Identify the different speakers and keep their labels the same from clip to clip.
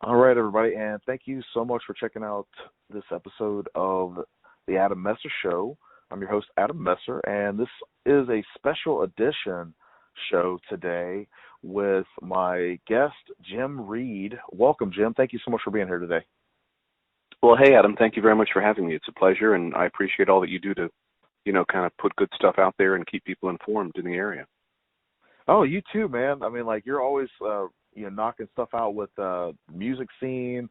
Speaker 1: All right, everybody, and thank you so much for checking out this episode of the Adam Messer Show. I'm your host, Adam Messer, and this is a special edition show today with my guest, Jim Reed. Welcome, Jim. Thank you so much for being here today.
Speaker 2: Well, hey, Adam, thank you very much for having me. It's a pleasure, and I appreciate all that you do to, kind of put good stuff out there and keep people informed in the area.
Speaker 1: Oh, you too, man. I mean, like, you're always knocking stuff out with music scene,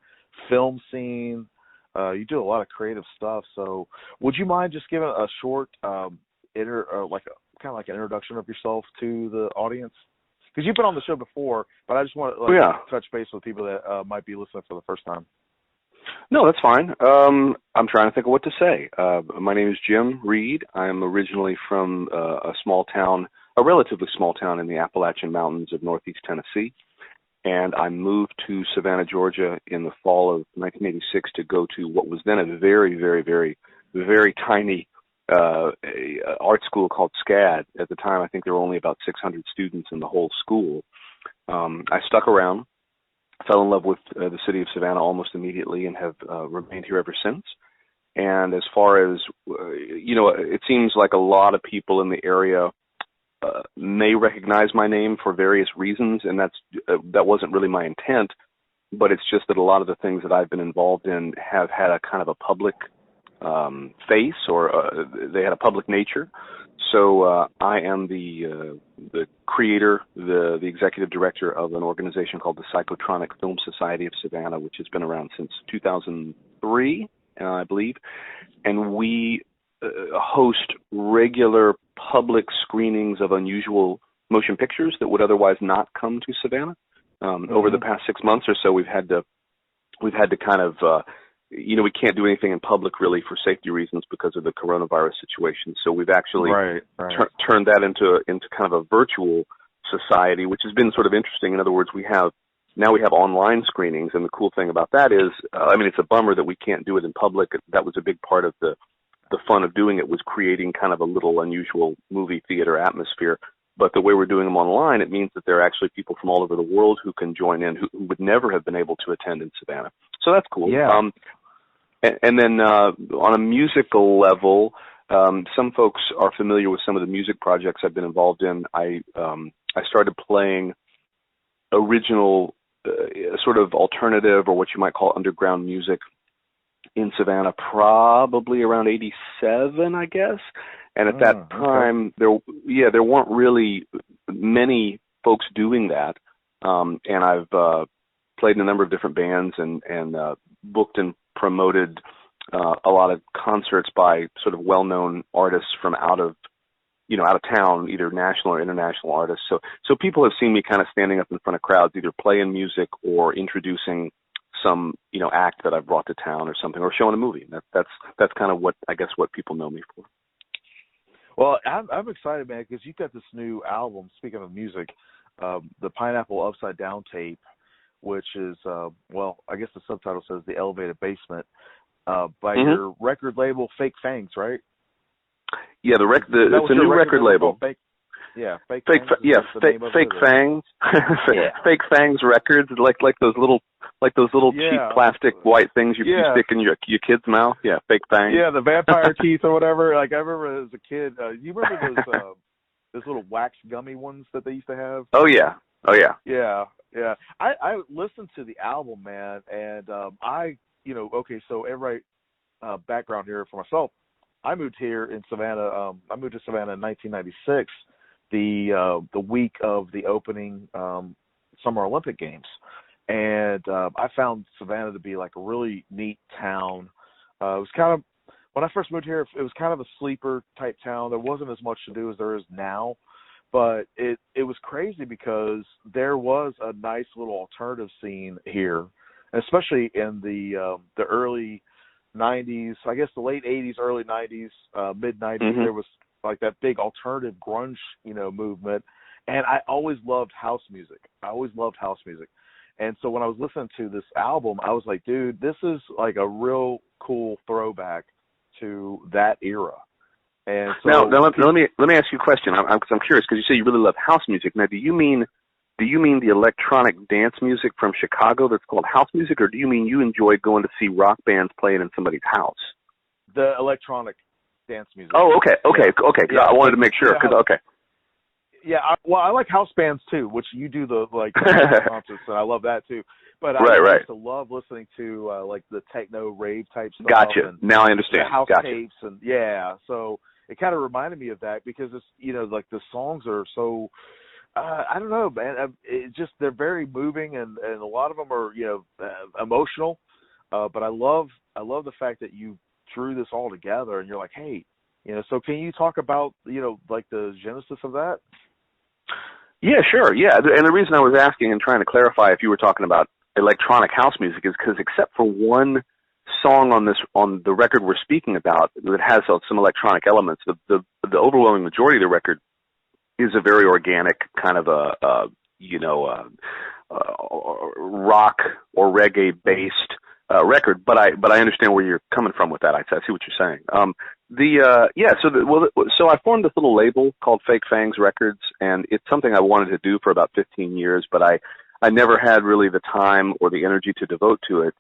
Speaker 1: film scene. You do a lot of creative stuff. So would you mind just giving a short kind of like an introduction of yourself to the audience? Because you've been on the show before, but I just want to touch base with people that might be listening for the first time.
Speaker 2: No, that's fine. I'm trying to think of what to say. My name is Jim Reed. I'm originally from a relatively small town in the Appalachian Mountains of northeast Tennessee. And I moved to Savannah, Georgia in the fall of 1986 to go to what was then a very, very, very, very tiny art school called SCAD. At the time, I think there were only about 600 students in the whole school. I stuck around, fell in love with the city of Savannah almost immediately, and have remained here ever since. And as far as, it seems like a lot of people in the area may recognize my name for various reasons, and that wasn't really my intent, but it's just that a lot of the things that I've been involved in have had a kind of a public face, or they had a public nature. So I am the creator, the executive director of an organization called the Psychotronic Film Society of Savannah, which has been around since 2003, I believe, and we host regular public screenings of unusual motion pictures that would otherwise not come to Savannah. Over the past 6 months or so, we've had to kind of, we can't do anything in public really for safety reasons because of the coronavirus situation. So we've actually turned that into kind of a virtual society, which has been sort of interesting. In other words, now we have online screenings, and the cool thing about that is, it's a bummer that we can't do it in public. That was a big part of the fun of doing it, was creating kind of a little unusual movie theater atmosphere. But the way we're doing them online, it means that there are actually people from all over the world who can join in who would never have been able to attend in Savannah. So that's cool.
Speaker 1: Yeah.
Speaker 2: And then on a musical level, some folks are familiar with some of the music projects I've been involved in. I started playing original sort of alternative, or what you might call underground music, in Savannah probably around 87, I guess. And at that time, there weren't really many folks doing that. And I've played in a number of different bands and booked and promoted a lot of concerts by sort of well-known artists from out of town, either national or international artists. So people have seen me kind of standing up in front of crowds, either playing music or introducing some act that I've brought to town or something, or showing a movie. That's kind of what people know me for.
Speaker 1: Well, I'm excited, man, because you've got this new album. Speaking of music, the Pineapple Upside Down tape, which is I guess the subtitle says The Elevated Basement, by your record label Fake Fangs, right?
Speaker 2: Yeah, it's a new record label.
Speaker 1: Fake Fake
Speaker 2: Fangs. Fake Fangs Records, like those little cheap plastic white things you stick in your kid's mouth. Yeah, Fake Fangs.
Speaker 1: Yeah, the vampire teeth or whatever. Like, I remember as a kid. You remember those little wax gummy ones that they used to have?
Speaker 2: Oh yeah.
Speaker 1: Yeah. I listened to the album, man, and so everybody, background here for myself. I moved here in Savannah. I moved to Savannah in 1996, the week of the opening Summer Olympic Games, and I found Savannah to be like a really neat town. It was kind of, when I first moved here, it was kind of a sleeper type town. There wasn't as much to do as there is now, but it was crazy because there was a nice little alternative scene here, especially in the early 90s, I guess the late 80s, early 90s, mid 90s. There was like that big alternative grunge, movement. And I always loved house music. And so when I was listening to this album, I was like, dude, this is like a real cool throwback to that era. And so
Speaker 2: now let me ask you a question. I'm curious because you say you really love house music. Now, do you mean do you mean the electronic dance music from Chicago that's called house music, or do you mean you enjoy going to see rock bands playing in somebody's house?
Speaker 1: The electronic dance music.
Speaker 2: Oh, okay.
Speaker 1: Yeah,
Speaker 2: I wanted to make sure. Okay.
Speaker 1: Yeah, I like house bands too, which you do the concerts, and I love that too. But I used to love listening to like the techno rave type stuff.
Speaker 2: Gotcha.
Speaker 1: And
Speaker 2: now I understand.
Speaker 1: The house
Speaker 2: gotcha.
Speaker 1: tapes, and so it kind of reminded me of that because it's like the songs are so I don't know, man. It just they're very moving, and a lot of them are emotional. But I love the fact that you drew this all together, and you're like, hey, so can you talk about like the genesis of that?
Speaker 2: Yeah, sure. Yeah, and the reason I was asking and trying to clarify if you were talking about electronic house music is because except for one song on the record we're speaking about that has some electronic elements, the overwhelming majority of the record is a very organic kind of rock or reggae based record. But I understand where you're coming from with that. I see what you're saying. So I formed this little label called Fake Fangs Records, and it's something I wanted to do for about 15 years, but I never had really the time or the energy to devote to it,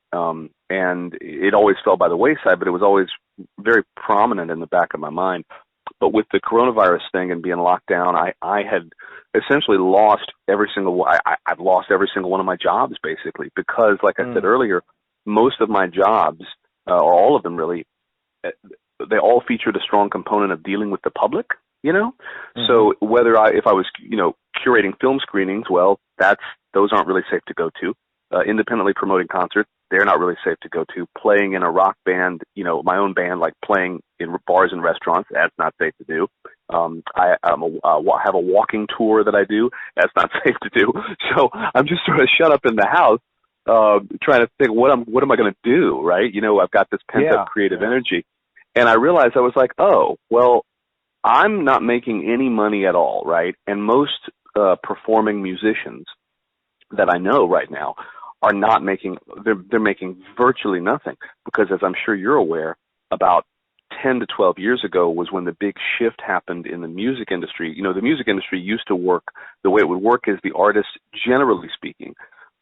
Speaker 2: and it always fell by the wayside, but it was always very prominent in the back of my mind. But with the coronavirus thing and being locked down, I had essentially lost every single I've lost every single one of my jobs, basically, because, like I said earlier, most of my jobs, or all of them really, they all featured a strong component of dealing with the public, So if I was, curating film screenings, well, those aren't really safe to go to. Independently promoting concerts, they're not really safe to go to. Playing in a rock band, my own band, like playing in bars and restaurants, that's not safe to do. I have a walking tour that I do, that's not safe to do. So I'm just sort of shut up in the house, trying to think, what am I going to do, right? I've got this pent-up creative energy. And I realized I was like, oh, well, I'm not making any money at all, right? And most performing musicians that I know right now are not making, they're making virtually nothing, because as I'm sure you're aware, about 10 to 12 years ago was when the big shift happened in the music industry. The music industry used to work, the way it would work is the artists, generally speaking,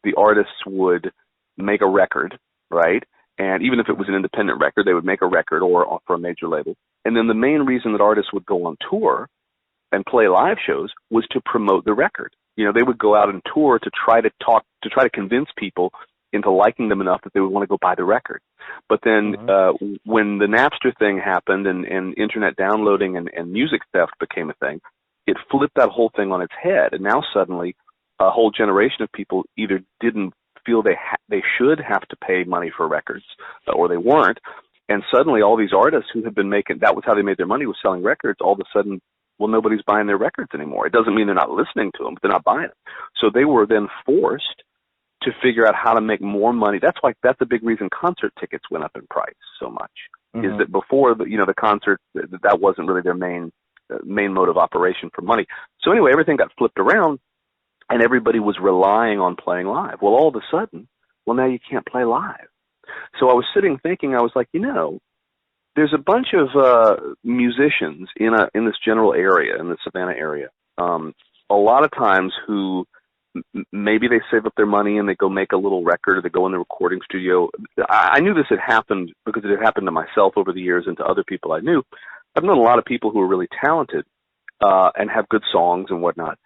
Speaker 2: the artists would make a record, right? And even if it was an independent record, they would make a record or for a major label. And then the main reason that artists would go on tour and play live shows was to promote the record. They would go out and tour to try to convince people into liking them enough that they would want to go buy the record. But then when the Napster thing happened and internet downloading and music theft became a thing, it flipped that whole thing on its head. And now suddenly a whole generation of people either didn't feel they should have to pay money for records, or they weren't. And suddenly all these artists who had been that was how they made their money, was selling records, all of a sudden, well, nobody's buying their records anymore. It doesn't mean they're not listening to them, but they're not buying them. So they were then forced to figure out how to make more money. That's a big reason concert tickets went up in price so much, is that before the concert, that wasn't really their main mode of operation for money. So anyway, everything got flipped around, and everybody was relying on playing live. Well, all of a sudden, now you can't play live. So I was sitting thinking, I was like, there's a bunch of musicians in this general area, in the Savannah area, a lot of times who maybe they save up their money and they go make a little record, or they go in the recording studio. I knew this had happened because it had happened to myself over the years and to other people I knew. I've known a lot of people who are really talented and have good songs and whatnot,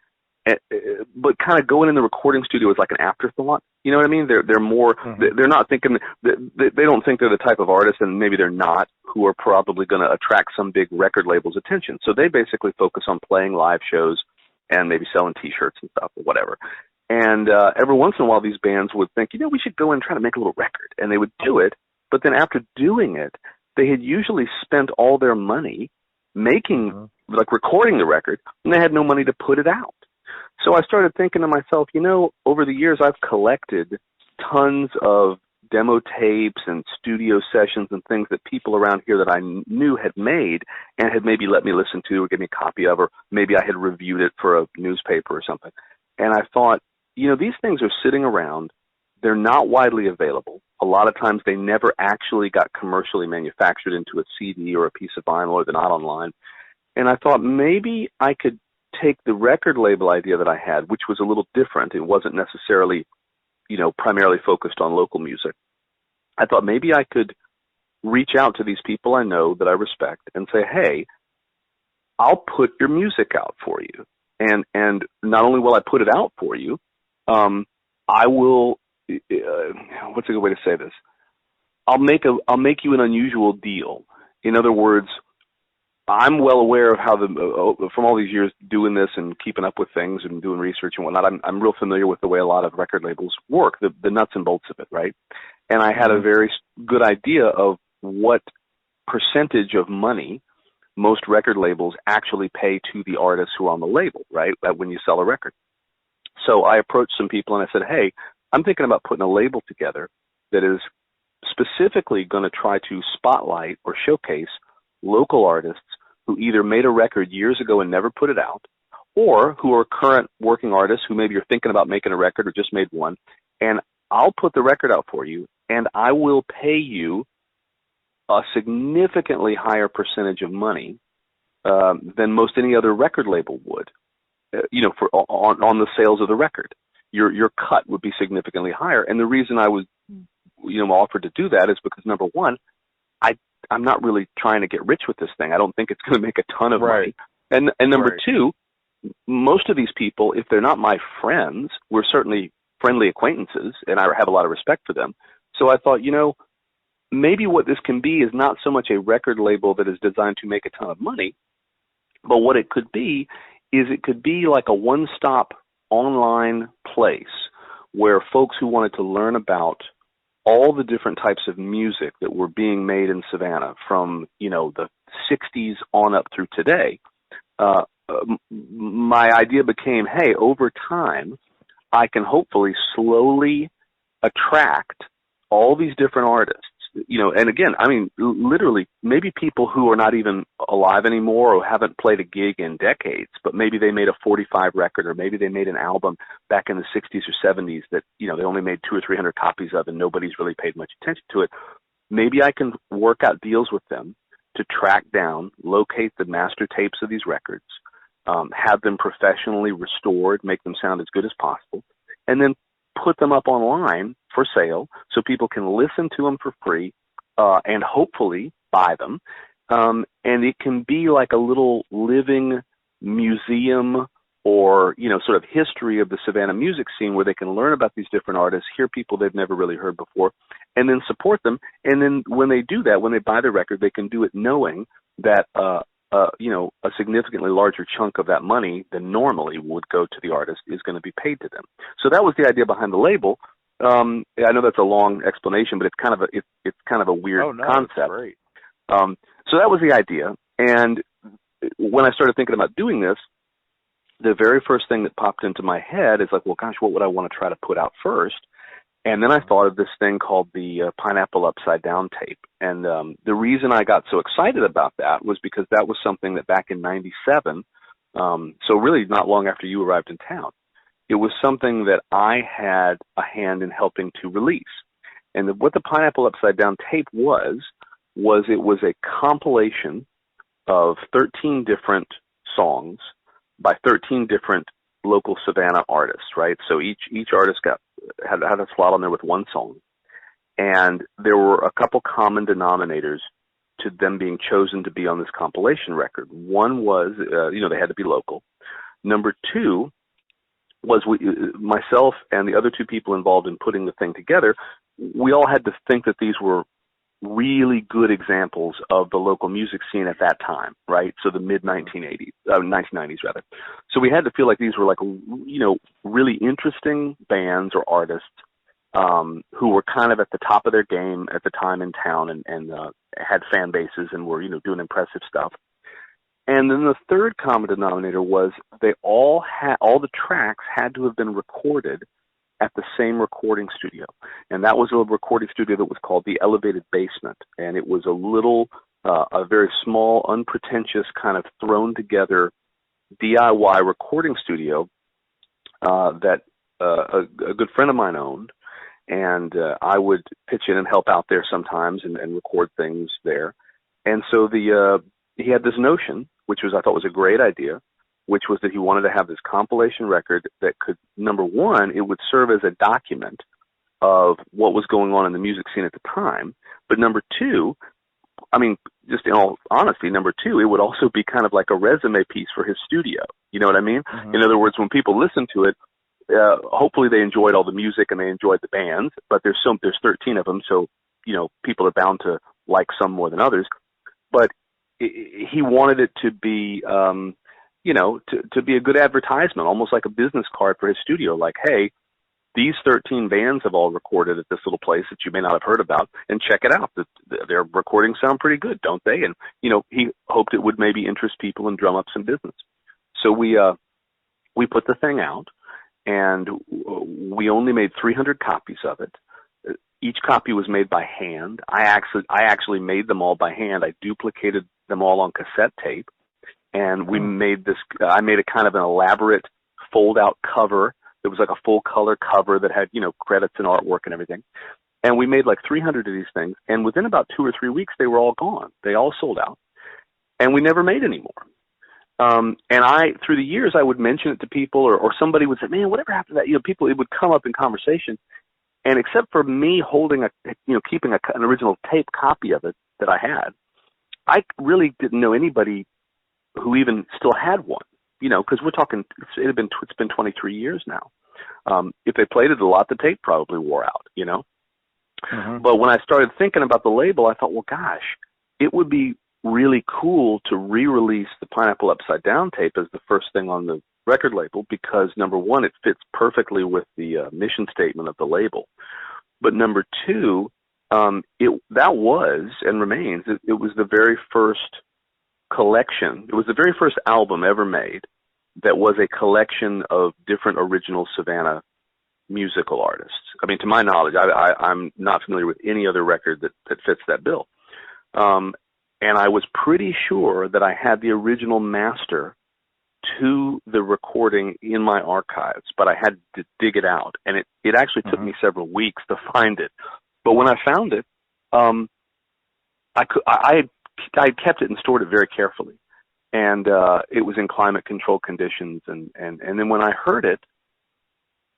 Speaker 2: but kind of going in the recording studio is like an afterthought. You know what I mean? They're more, they're not thinking, they don't think they're the type of artist, and maybe they're not, who are probably going to attract some big record label's attention. So they basically focus on playing live shows and maybe selling T-shirts and stuff or whatever. And every once in a while, these bands would think, we should go and try to make a little record. And they would do it, but then after doing it, they had usually spent all their money making, like recording the record, and they had no money to put it out. So I started thinking to myself, over the years I've collected tons of demo tapes and studio sessions and things that people around here that I knew had made and had maybe let me listen to or give me a copy of, or maybe I had reviewed it for a newspaper or something. And I thought, these things are sitting around. They're not widely available. A lot of times they never actually got commercially manufactured into a CD or a piece of vinyl, or they're not online. And I thought maybe I could take the record label idea that I had, which was a little different. It wasn't necessarily, primarily focused on local music. I thought maybe I could reach out to these people I know that I respect and say, hey, I'll put your music out for you. And not only will I put it out for you, I will, what's a good way to say this? I'll make you an unusual deal. In other words, I'm well aware of how from all these years doing this and keeping up with things and doing research and whatnot, I'm real familiar with the way a lot of record labels work, the nuts and bolts of it, right? And I had a very good idea of what percentage of money most record labels actually pay to the artists who are on the label, right, when you sell a record. So I approached some people and I said, hey, I'm thinking about putting a label together that is specifically going to try to spotlight or showcase local artists who either made a record years ago and never put it out, or who are current working artists who maybe you're thinking about making a record or just made one, and I'll put the record out for you, and I will pay you a significantly higher percentage of money than most any other record label would, on the sales of the record. Your cut would be significantly higher, and the reason I was, offered to do that is because, number one, I'm not really trying to get rich with this thing. I don't think it's going to make a ton of money. And number two, most of these people, if they're not my friends, we're certainly friendly acquaintances, and I have a lot of respect for them. So I thought, maybe what this can be is not so much a record label that is designed to make a ton of money, but what it could be is it could be like a one-stop online place where folks who wanted to learn about all the different types of music that were being made in Savannah from, the 60s on up through today, my idea became, hey, over time, I can hopefully slowly attract all these different artists, and again, I mean, literally, maybe people who are not even alive anymore or haven't played a gig in decades, but maybe they made a 45 record, or maybe they made an album back in the 60s or 70s that, they only made 200 or 300 copies of and nobody's really paid much attention to it. Maybe I can work out deals with them to track down, locate the master tapes of these records, have them professionally restored, make them sound as good as possible, and then put them up online for sale so people can listen to them for free and hopefully buy them. And it can be like a little living museum or, sort of history of the Savannah music scene where they can learn about these different artists, hear people they've never really heard before, and then support them. And then when they do that, when they buy the record, they can do it knowing that a significantly larger chunk of that money than normally would go to the artist is going to be paid to them. So that was the idea behind the label. I know that's a long explanation, but it's kind of a weird concept.
Speaker 1: That's great.
Speaker 2: So that was the idea. And when I started thinking about doing this, the very first thing that popped into my head is like, well, gosh, what would I want to try to put out first? And then I thought of this thing called the Pineapple Upside Down tape. And the reason I got so excited about that was because that was something that back in 97, so really not long after you arrived in town, it was something that I had a hand in helping to release. And what the Pineapple Upside Down tape was it was a compilation of 13 different songs by 13 different local Savannah artists, right? So each artist had a slot on there with one song. And there were a couple common denominators to them being chosen to be on this compilation record. One was, they had to be local. Number two was myself and the other two people involved in putting the thing together, we all had to think that these were really good examples of the local music scene at that time, right? So the mid-1990s, 1990s rather. So we had to feel like these were like, really interesting bands or artists who were kind of at the top of their game at the time in town and had fan bases and were, doing impressive stuff. And then the third common denominator was all the tracks had to have been recorded at the same recording studio. And that was a recording studio that was called the Elevated Basement. And it was a very small, unpretentious, kind of thrown together DIY recording studio that a good friend of mine owned. And I would pitch in and help out there sometimes and record things there. And so he had this notion, which I thought was a great idea, which was that he wanted to have this compilation record that could, number one, it would serve as a document of what was going on in the music scene at the time. But number two, I mean, just in all honesty, number two, it would also be kind of like a resume piece for his studio. You know what I mean? Mm-hmm. In other words, when people listen to it, hopefully they enjoyed all the music and they enjoyed the bands, but there's 13 of them, so, you know, people are bound to like some more than others. But he wanted it to be, you know, to be a good advertisement, almost like a business card for his studio, like, hey, these 13 bands have all recorded at this little place that you may not have heard about, and check it out. Their recordings sound pretty good, don't they? And, you know, he hoped it would maybe interest people and drum up some business. So we put the thing out, and we only made 300 copies of it. Each copy was made by hand. I actually made them all by hand. I duplicated them all on cassette tape, and we made this. I made a kind of an elaborate fold-out cover. It was like a full-color cover that had, you know, credits and artwork and everything. And we made like 300 of these things, and within about 2 or 3 weeks, they were all gone. They all sold out, and we never made any more. And through the years, I would mention it to people, or somebody would say, "Man, whatever happened to that?" You know, people, it would come up in conversation. And except for me holding keeping an original tape copy of it that I had, I really didn't know anybody who even still had one. You know, because we're talking, it's been 23 years now. If they played it a lot, the tape probably wore out. You know. Mm-hmm. But when I started thinking about the label, I thought, well, gosh, it would be really cool to re-release the Pineapple Upside Down tape as the first thing on the record label, because number one, it fits perfectly with the mission statement of the label. But number two, that was and remains, it was the very first collection. It was the very first album ever made that was a collection of different original Savannah musical artists. I mean, to my knowledge, I'm not familiar with any other record that fits that bill. And I was pretty sure that I had the original master to the recording in my archives, but I had to dig it out, and it actually took me several weeks to find it. But when I found it, I kept it and stored it very carefully, and it was in climate-controlled conditions. And then when I heard it,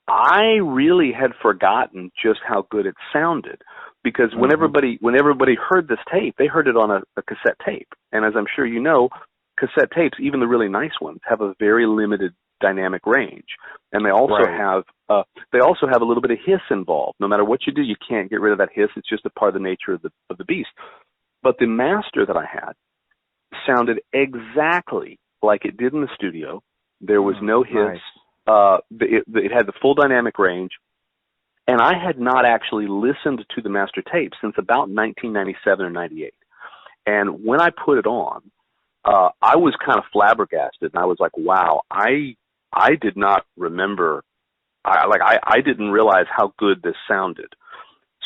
Speaker 2: I really had forgotten just how good it sounded, because when everybody heard this tape, they heard it on a cassette tape, and as I'm sure you know, cassette tapes, even the really nice ones, have a very limited dynamic range, and they also have a little bit of hiss involved. No matter what you do, you can't get rid of that hiss. It's just a part of the nature of the beast. But the master that I had sounded exactly like it did in the studio. There was no hiss. Nice. It had the full dynamic range, and I had not actually listened to the master tape since about 1997 or 98. And when I put it on, I was kind of flabbergasted, and I was like, wow, I did not remember, I didn't realize how good this sounded.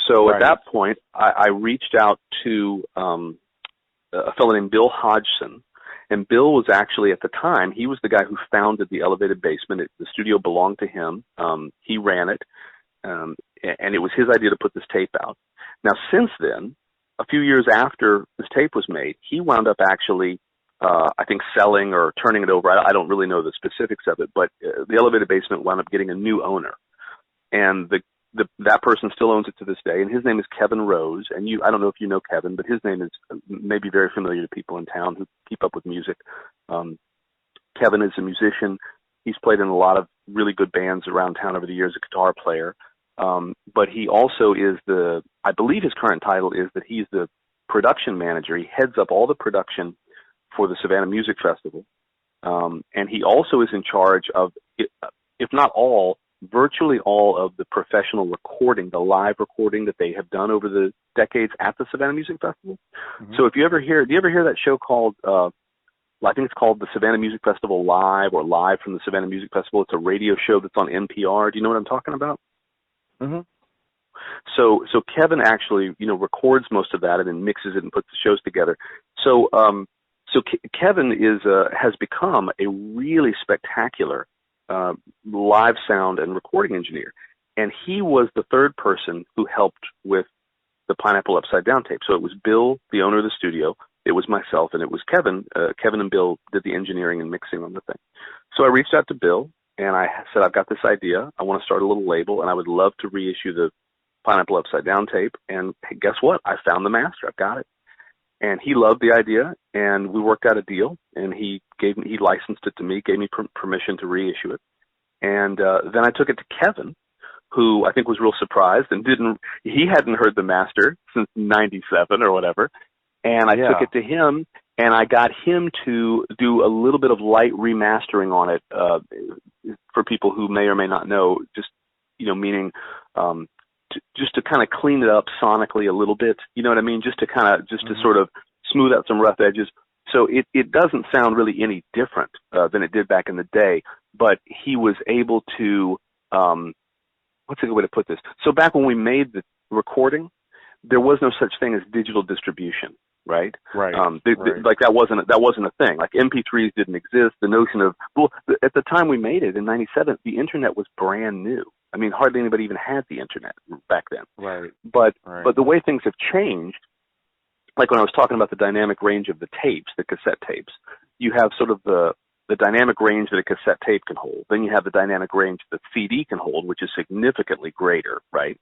Speaker 2: So at that point, I reached out to a fellow named Bill Hodgson, and Bill was actually, at the time, he was the guy who founded the Elevated Basement. The studio belonged to him. He ran it, and it was his idea to put this tape out. Now, since then, a few years after this tape was made, he wound up actually I think selling or turning it over. I don't really know the specifics of it, but the Elevated Basement wound up getting a new owner, and that person still owns it to this day, and his name is Kevin Rose. And I don't know if you know Kevin, but his name is maybe very familiar to people in town who keep up with music. Kevin is a musician. He's played in a lot of really good bands around town over the years, a guitar player. But he also is I believe his current title is that he's the production manager. He heads up all the production for the Savannah Music Festival. And he also is in charge of, if not all, virtually all of the professional recording, the live recording that they have done over the decades at the Savannah Music Festival. Mm-hmm. So do you ever hear that show called, I think it's called the Savannah Music Festival Live, or Live from the Savannah Music Festival? It's a radio show that's on NPR. Do you know what I'm talking about? Mm-hmm. So Kevin actually, records most of that and then mixes it and puts the shows together. So Kevin has become a really spectacular live sound and recording engineer, and he was the third person who helped with the Pineapple Upside Down tape. So it was Bill, the owner of the studio. it was myself and it was Kevin. Kevin and Bill did the engineering and mixing on the thing. So I reached out to Bill and I said, I've got this idea. I want to start a little label and I would love to reissue the Pineapple Upside Down tape. And hey, guess what? I found the master. I've got it. And he loved the idea, and we worked out a deal. And he licensed it to me, gave me permission to reissue it. And then I took it to Kevin, who I think was real surprised and he hadn't heard the master since '97 or whatever. And I took it to him, and I got him to do a little bit of light remastering on it for people who may or may not know, just, meaning just to kind of clean it up sonically a little bit, you know what I mean? Just to sort of smooth out some rough edges. So it doesn't sound really any different than it did back in the day, but he was able to, what's a good way to put this? So back when we made the recording, there was no such thing as digital distribution, right?
Speaker 1: Right.
Speaker 2: Like that wasn't a thing. Like MP3s didn't exist. The notion of, at the time we made it in '97, the internet was brand new. I mean, hardly anybody even had the internet back then.
Speaker 1: Right.
Speaker 2: But the way things have changed, like when I was talking about the dynamic range of the tapes, the cassette tapes, you have sort of the dynamic range that a cassette tape can hold. Then you have the dynamic range that the CD can hold, which is significantly greater, right?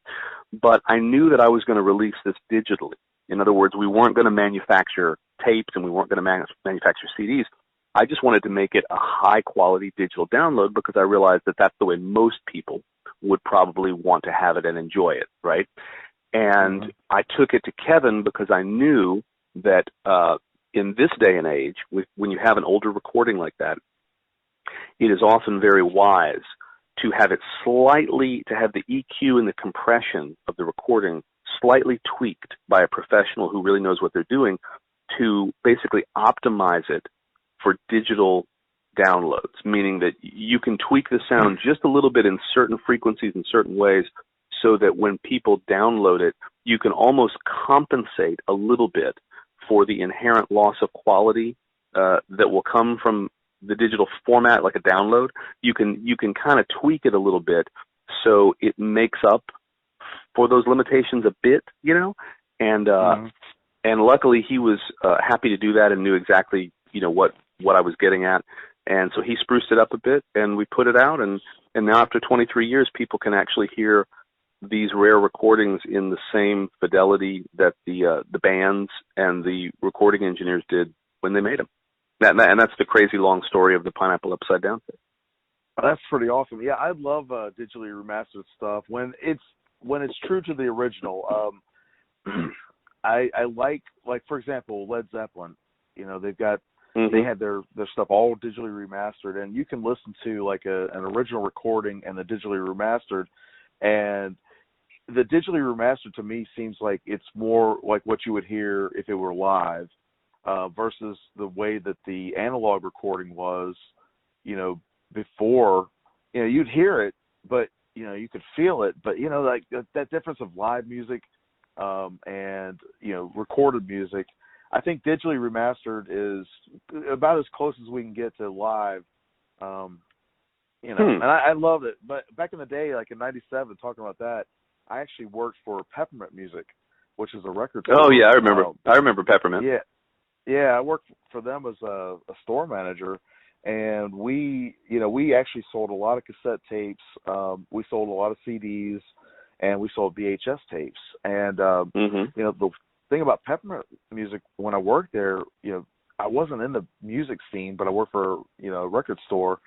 Speaker 2: But I knew that I was going to release this digitally. In other words, we weren't going to manufacture tapes and we weren't going to manufacture CDs. I just wanted to make it a high-quality digital download because I realized that that's the way most people would probably want to have it and enjoy it, right? And I took it to Kevin because I knew that in this day and age, when you have an older recording like that, it is often very wise to have the EQ and the compression of the recording slightly tweaked by a professional who really knows what they're doing to basically optimize it for digital downloads, meaning that you can tweak the sound just a little bit in certain frequencies in certain ways so that when people download it, you can almost compensate a little bit for the inherent loss of quality that will come from the digital format, like a download. You can kind of tweak it a little bit so it makes up for those limitations a bit, and luckily he was happy to do that and knew exactly, what I was getting at. And so he spruced it up a bit, and we put it out, and now after 23 years, people can actually hear these rare recordings in the same fidelity that the bands and the recording engineers did when they made them. And that's the crazy long story of the Pineapple Upside Down thing.
Speaker 1: That's pretty awesome. Yeah, I love digitally remastered stuff when it's true to the original. I like for example, Led Zeppelin. They've got. They had their stuff all digitally remastered, and you can listen to like an original recording and the digitally remastered, and the digitally remastered to me seems like it's more like what you would hear if it were live, versus the way that the analog recording was, before, you'd hear it, but you could feel it, but like that difference of live music, and recorded music. I think digitally remastered is about as close as we can get to live, and I love it. But back in the day, like in '97, talking about that, I actually worked for Peppermint Music, which is a record store.
Speaker 2: Oh yeah, I remember. I remember Peppermint.
Speaker 1: Yeah, I worked for them as a store manager, and we actually sold a lot of cassette tapes. We sold a lot of CDs, and we sold VHS tapes. And the thing about Peppermint Music, when I worked there, I wasn't in the music scene, but I worked for a record store,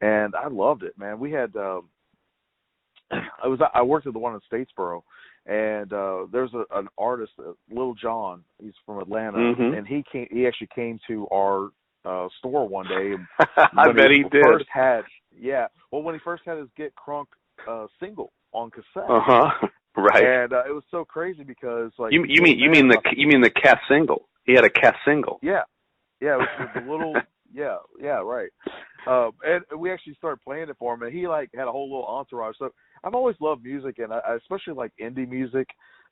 Speaker 1: and I loved it, man. We had I worked at the one in Statesboro, and there's an artist, Lil Jon. He's from Atlanta, and he actually came to our store one day. And
Speaker 2: I bet he did.
Speaker 1: When he first had his Get Crunk single on cassette.
Speaker 2: Right.
Speaker 1: And it was so crazy because like
Speaker 2: you mean the Cass single? He had a Cass single.
Speaker 1: Yeah, it was a little right. And we actually started playing it for him, and he like had a whole little entourage. So I've always loved music, and I especially like indie music,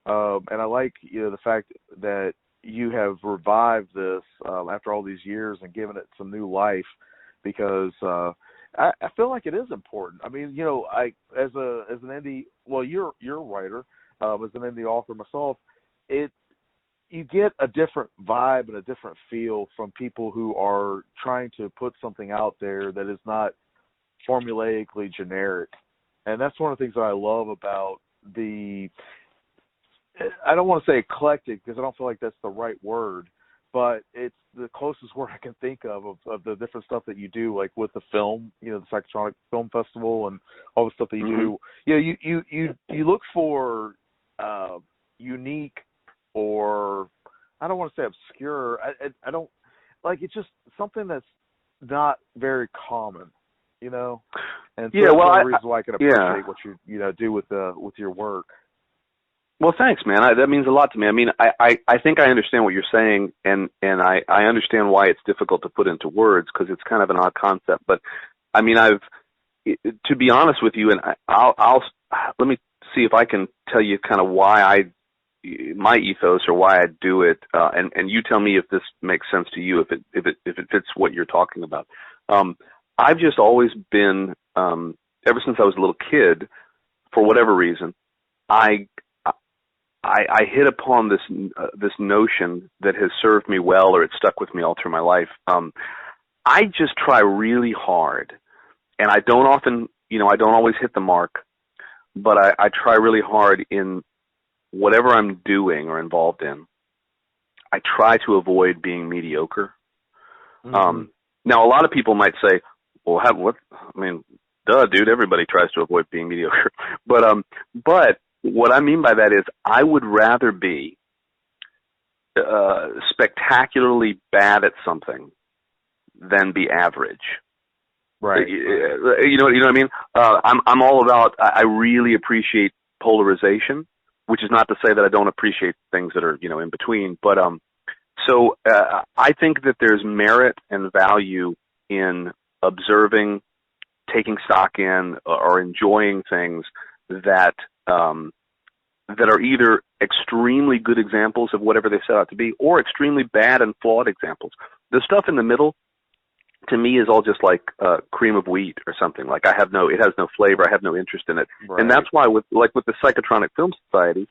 Speaker 1: and I like the fact that you have revived this after all these years and given it some new life, because I feel like it is important. I mean, I as an indie, well, you're a writer, as an indie author myself, you get a different vibe and a different feel from people who are trying to put something out there that is not formulaically generic. And that's one of the things that I love about I don't want to say eclectic because I don't feel like that's the right word, but it's the closest word I can think of the different stuff that you do, like with the film, the Psychotronic Film Festival and all the stuff that you do. You look for unique, or I don't want to say obscure. I don't like, it's just something that's not very common, And so that's one reason why I can appreciate what you do with your work.
Speaker 2: Well, thanks, man. That means a lot to me. I mean, I think I understand what you're saying, and I understand why it's difficult to put into words because it's kind of an odd concept. But I mean, to be honest with you, and I'll let me see if I can tell you kind of why my ethos or why I do it, and you tell me if this makes sense to you, if it fits what you're talking about. I've just always been, ever since I was a little kid, for whatever reason, I hit upon this notion that has served me well, or it stuck with me all through my life. I just try really hard, and I don't always hit the mark, but I try really hard in whatever I'm doing or involved in. I try to avoid being mediocre. Mm-hmm. Now, a lot of people might say, "Well, duh, dude, everybody tries to avoid being mediocre." But what I mean by that is I would rather be spectacularly bad at something than be average.
Speaker 1: Right.
Speaker 2: You know what I mean? I'm all about, I really appreciate polarization, which is not to say that I don't appreciate things that are, in between. But so I think that there's merit and value in observing, taking stock in, or enjoying things that are either extremely good examples of whatever they set out to be, or extremely bad and flawed examples. The stuff in the middle, to me, is all just like cream of wheat or something. Like it has no flavor. I have no interest in it, right. And that's why with the Psychotronic Film Society,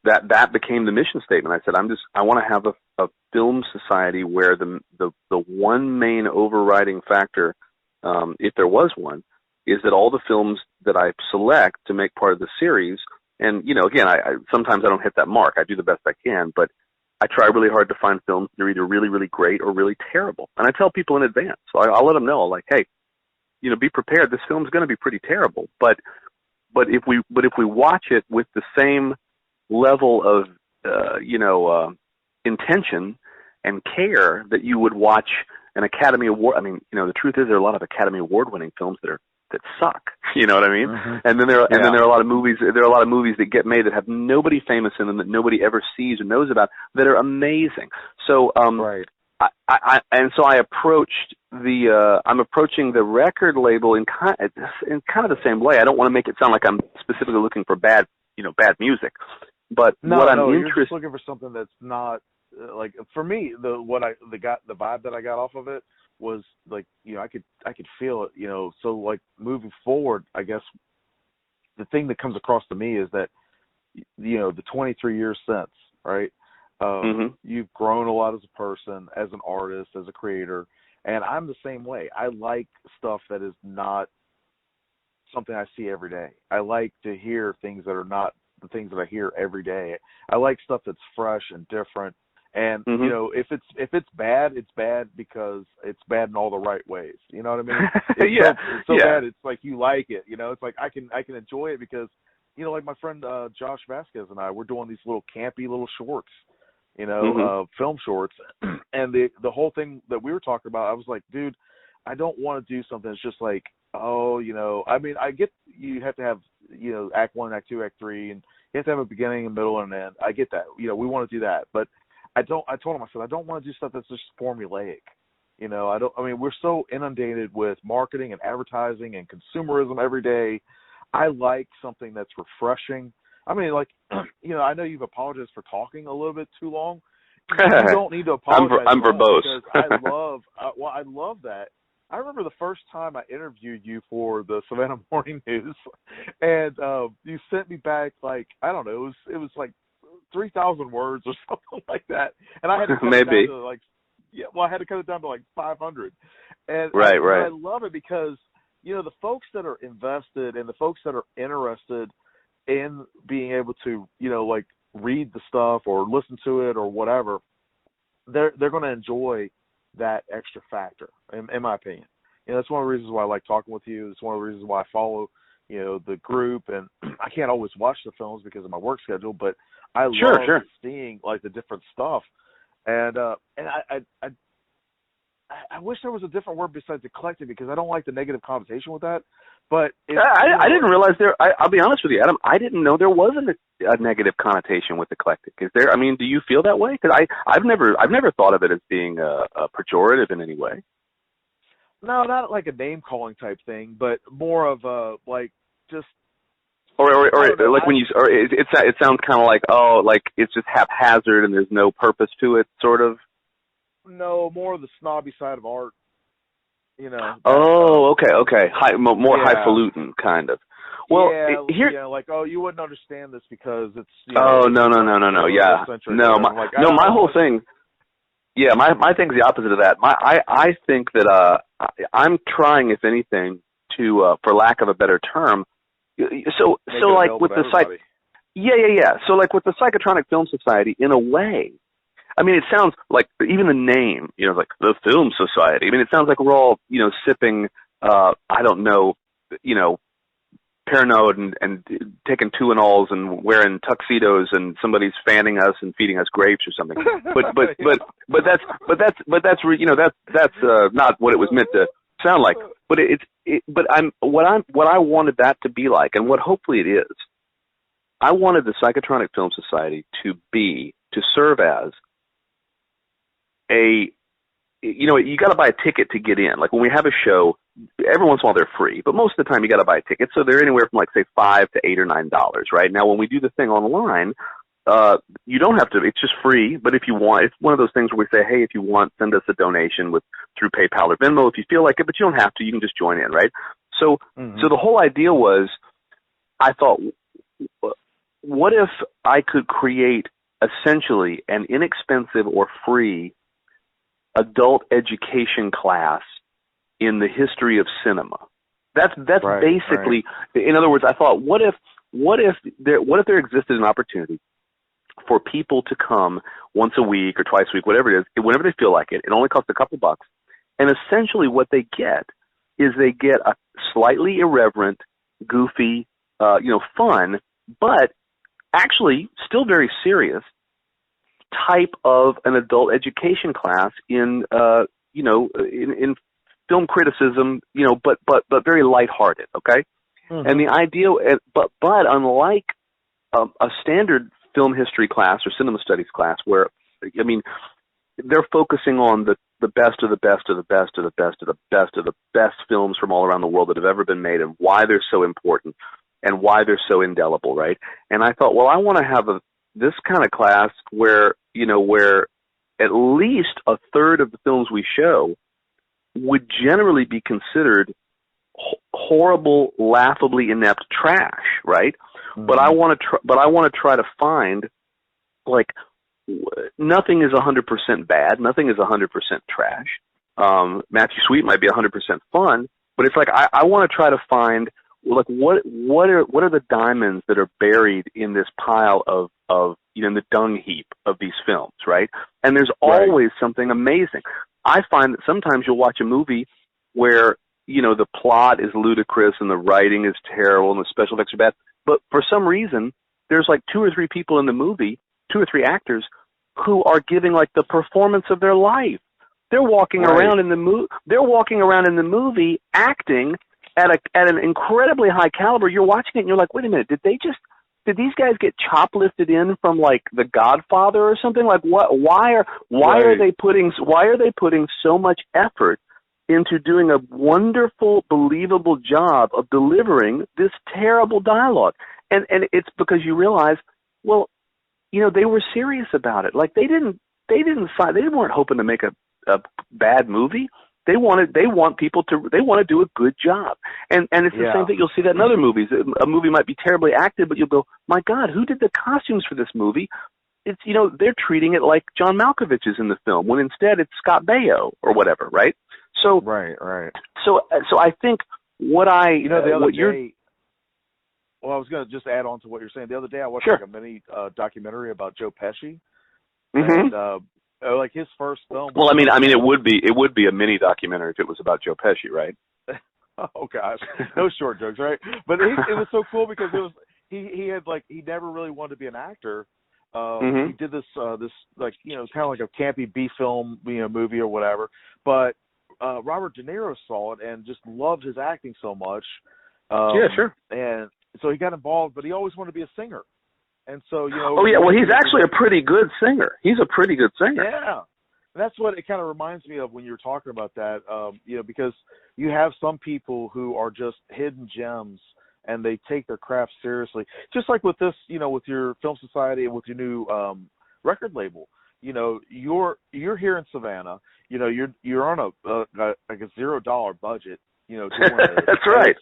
Speaker 2: that became the mission statement. I said, I want to have a film society where the one main overriding factor, if there was one, is that all the films that I select to make part of the series, and again, I sometimes I don't hit that mark. I do the best I can, but I try really hard to find films that are either really, really great or really terrible. And I tell people in advance. So I'll let them know, like, hey, be prepared. This film's going to be pretty terrible. But if we watch it with the same level of intention and care that you would watch an Academy Award. I mean, the truth is there are a lot of Academy Award-winning films that suck. You know what I mean? Mm-hmm. And then there are a lot of movies. There are a lot of movies that get made that have nobody famous in them, that nobody ever sees or knows about, that are amazing. So,
Speaker 1: right.
Speaker 2: I approached I'm approaching the record label in kind of the same way. I don't want to make it sound like I'm specifically looking for bad music, but
Speaker 1: you're just looking for something that's not like, for me, the vibe that I got off of it was like, I could feel it, so like moving forward, I guess the thing that comes across to me is that, the 23 years since, right?
Speaker 2: Mm-hmm.
Speaker 1: You've grown a lot as a person, as an artist, as a creator, and I'm the same way. I like stuff that is not something I see every day. I like to hear things that are not the things that I hear every day. I like stuff that's fresh and different. And
Speaker 2: mm-hmm.
Speaker 1: If it's bad, it's bad because it's bad in all the right ways. You know what I mean?
Speaker 2: It's
Speaker 1: so bad. It's like you like it. It's like I can enjoy it because like my friend Josh Vasquez and I, we're doing these little campy little shorts,
Speaker 2: mm-hmm.
Speaker 1: Film shorts, and the whole thing that we were talking about, I was like, dude, I don't want to do something that's just like, I mean, I get you have to have act 1, act 2, act 3, and you have to have a beginning, a middle, and an end. I get that. We want to do that, but I told him, I said, I don't want to do stuff that's just formulaic. We're so inundated with marketing and advertising and consumerism every day. I like something that's refreshing. I mean, like, I know you've apologized for talking a little bit too long. You don't need to apologize.
Speaker 2: I'm verbose.
Speaker 1: Because I love that. I remember the first time I interviewed you for the Savannah Morning News, and you sent me back, like, I don't know, it was like 3,000 words or something like that, and I had to cut
Speaker 2: Maybe.
Speaker 1: it down to I had to cut it down to like 500, and
Speaker 2: right.
Speaker 1: I love it because the folks that are invested and the folks that are interested in being able to read the stuff or listen to it or whatever, they're going to enjoy that extra factor, in my opinion. That's one of the reasons why I like talking with you. It's one of the reasons why I follow, the group. And I can't always watch the films because of my work schedule, but I love seeing like the different stuff. And I wish there was a different word besides eclectic, because I don't like the negative connotation with that. But
Speaker 2: I didn't realize there. I'll be honest with you, Adam. I didn't know there wasn't a negative connotation with eclectic. Is there? I mean, do you feel that way? Because I've never thought of it as being a pejorative in any way.
Speaker 1: No, not like a name calling type thing, but more of a like just.
Speaker 2: Or like when you, or it sounds kind of like, oh, like it's just haphazard and there's no purpose to it, sort of.
Speaker 1: No, more of the snobby side of art.
Speaker 2: Oh, okay. More highfalutin kind of. Well, here,
Speaker 1: like, oh, you wouldn't understand this because it's.
Speaker 2: No. Yeah, no. My whole thing. Yeah, my thing's the opposite of that. I think that I'm trying, if anything, to for lack of a better term. So like with the So like with the Psychotronic Film Society, in a way, I mean, it sounds like even the name, like the Film Society. I mean, it sounds like we're all, sipping, I don't know, Pernod and taking Tuinals and wearing tuxedos and somebody's fanning us and feeding us grapes or something. But that's not what it was meant to sound like. But what I wanted that to be like, and what hopefully it is, I wanted the Psychotronic Film Society to serve as you got to buy a ticket to get in. Like when we have a show, every once in a while they're free, but most of the time you got to buy a ticket. So they're anywhere from like say $5 to $8 or $9, right? Now when we do the thing online, you don't have to. It's just free. But if you want, it's one of those things where we say, hey, if you want, send us a donation through PayPal or Venmo if you feel like it. But you don't have to. You can just join in, right? So so the whole idea was, I thought, what if I could create essentially an inexpensive or free adult education class in the history of cinema. That's basically. Right. In other words, I thought, what if there existed an opportunity for people to come once a week or twice a week, whatever it is, whenever they feel like it. It only costs a couple bucks, and essentially what they get is they get a slightly irreverent, goofy, fun, but actually still very serious type of an adult education class in film criticism, but very lighthearted, okay? Mm-hmm. And the idea, but unlike a standard film history class or cinema studies class, where, I mean, they're focusing on the best of the best of the best of the best of the best of the best films from all around the world that have ever been made and why they're so important and why they're so indelible, right? And I thought, well, I want to have this kind of class where at least a third of the films we show would generally be considered horrible, laughably inept trash, right? Mm-hmm. But I want to try to find, like, nothing is 100% bad, nothing is 100% trash. Matthew Sweet might be 100% fun, but it's like I want to try to find, like, what are the diamonds that are buried in this pile of in the dung heap of these films, right? And there's always something amazing. I find that sometimes you'll watch a movie where, the plot is ludicrous and the writing is terrible and the special effects are bad, but for some reason, there's like 2 or 3 people in the movie, 2 or 3 actors, who are giving like the performance of their life. They're walking around in the movie acting at an incredibly high caliber. You're watching it and you're like, wait a minute, did these guys get choplifted in from like The Godfather or something? Like why are they putting so much effort into doing a wonderful, believable job of delivering this terrible dialogue? And it's because you realize, well, they were serious about it. Like they weren't hoping to make a bad movie. They want to do a good job. And it's the same thing. You'll see that in other movies. A movie might be terribly acted, but you'll go, my God, who did the costumes for this movie? it's, they're treating it like John Malkovich is in the film, when instead it's Scott Baio or whatever, right? So
Speaker 1: right.
Speaker 2: So I think the other
Speaker 1: day. Well, I was going to just add on to what you're saying. The other day, I watched like a mini documentary about Joe Pesci, and like his first film.
Speaker 2: Well, I mean, it would be a mini documentary if it was about Joe Pesci, right?
Speaker 1: Oh gosh, no short jokes, right? But it was so cool because he had like, he never really wanted to be an actor. He did this like, kind of like a campy B film, movie or whatever. But Robert De Niro saw it and just loved his acting so much.
Speaker 2: Yeah, sure.
Speaker 1: And so he got involved, but he always wanted to be a singer. And so,
Speaker 2: Oh yeah, well, he's actually a pretty good singer. He's a pretty good singer.
Speaker 1: Yeah. That's what it kind of reminds me of when you were talking about that, because you have some people who are just hidden gems and they take their craft seriously. Just like with this, with your film society and with your new record label, you're here in Savannah, you're on a $0 budget, doing this.
Speaker 2: That's right.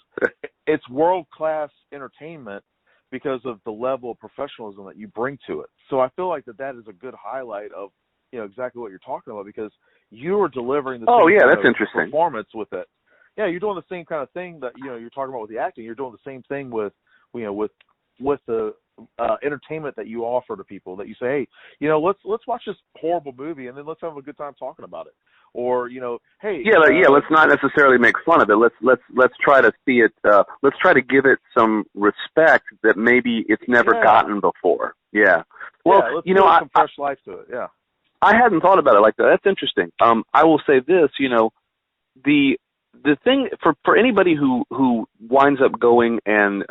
Speaker 1: It's world-class entertainment because of the level of professionalism that you bring to it. So I feel like that is a good highlight of, exactly what you're talking about, because you are delivering the
Speaker 2: that's interesting.
Speaker 1: performance with it. Yeah, you're doing the same kind of thing that you're talking about with the acting. You're doing the same thing with with the entertainment that you offer to people. That you say, hey, let's watch this horrible movie and then let's have a good time talking about it. Or hey,
Speaker 2: let's not necessarily make fun of it. Let's try to see it. Let's try to give it some respect that maybe it's never gotten before. Yeah. Well,
Speaker 1: let's give some fresh life to it. Yeah.
Speaker 2: I hadn't thought about it like that. That's interesting. I will say this, the thing for anybody who winds up going and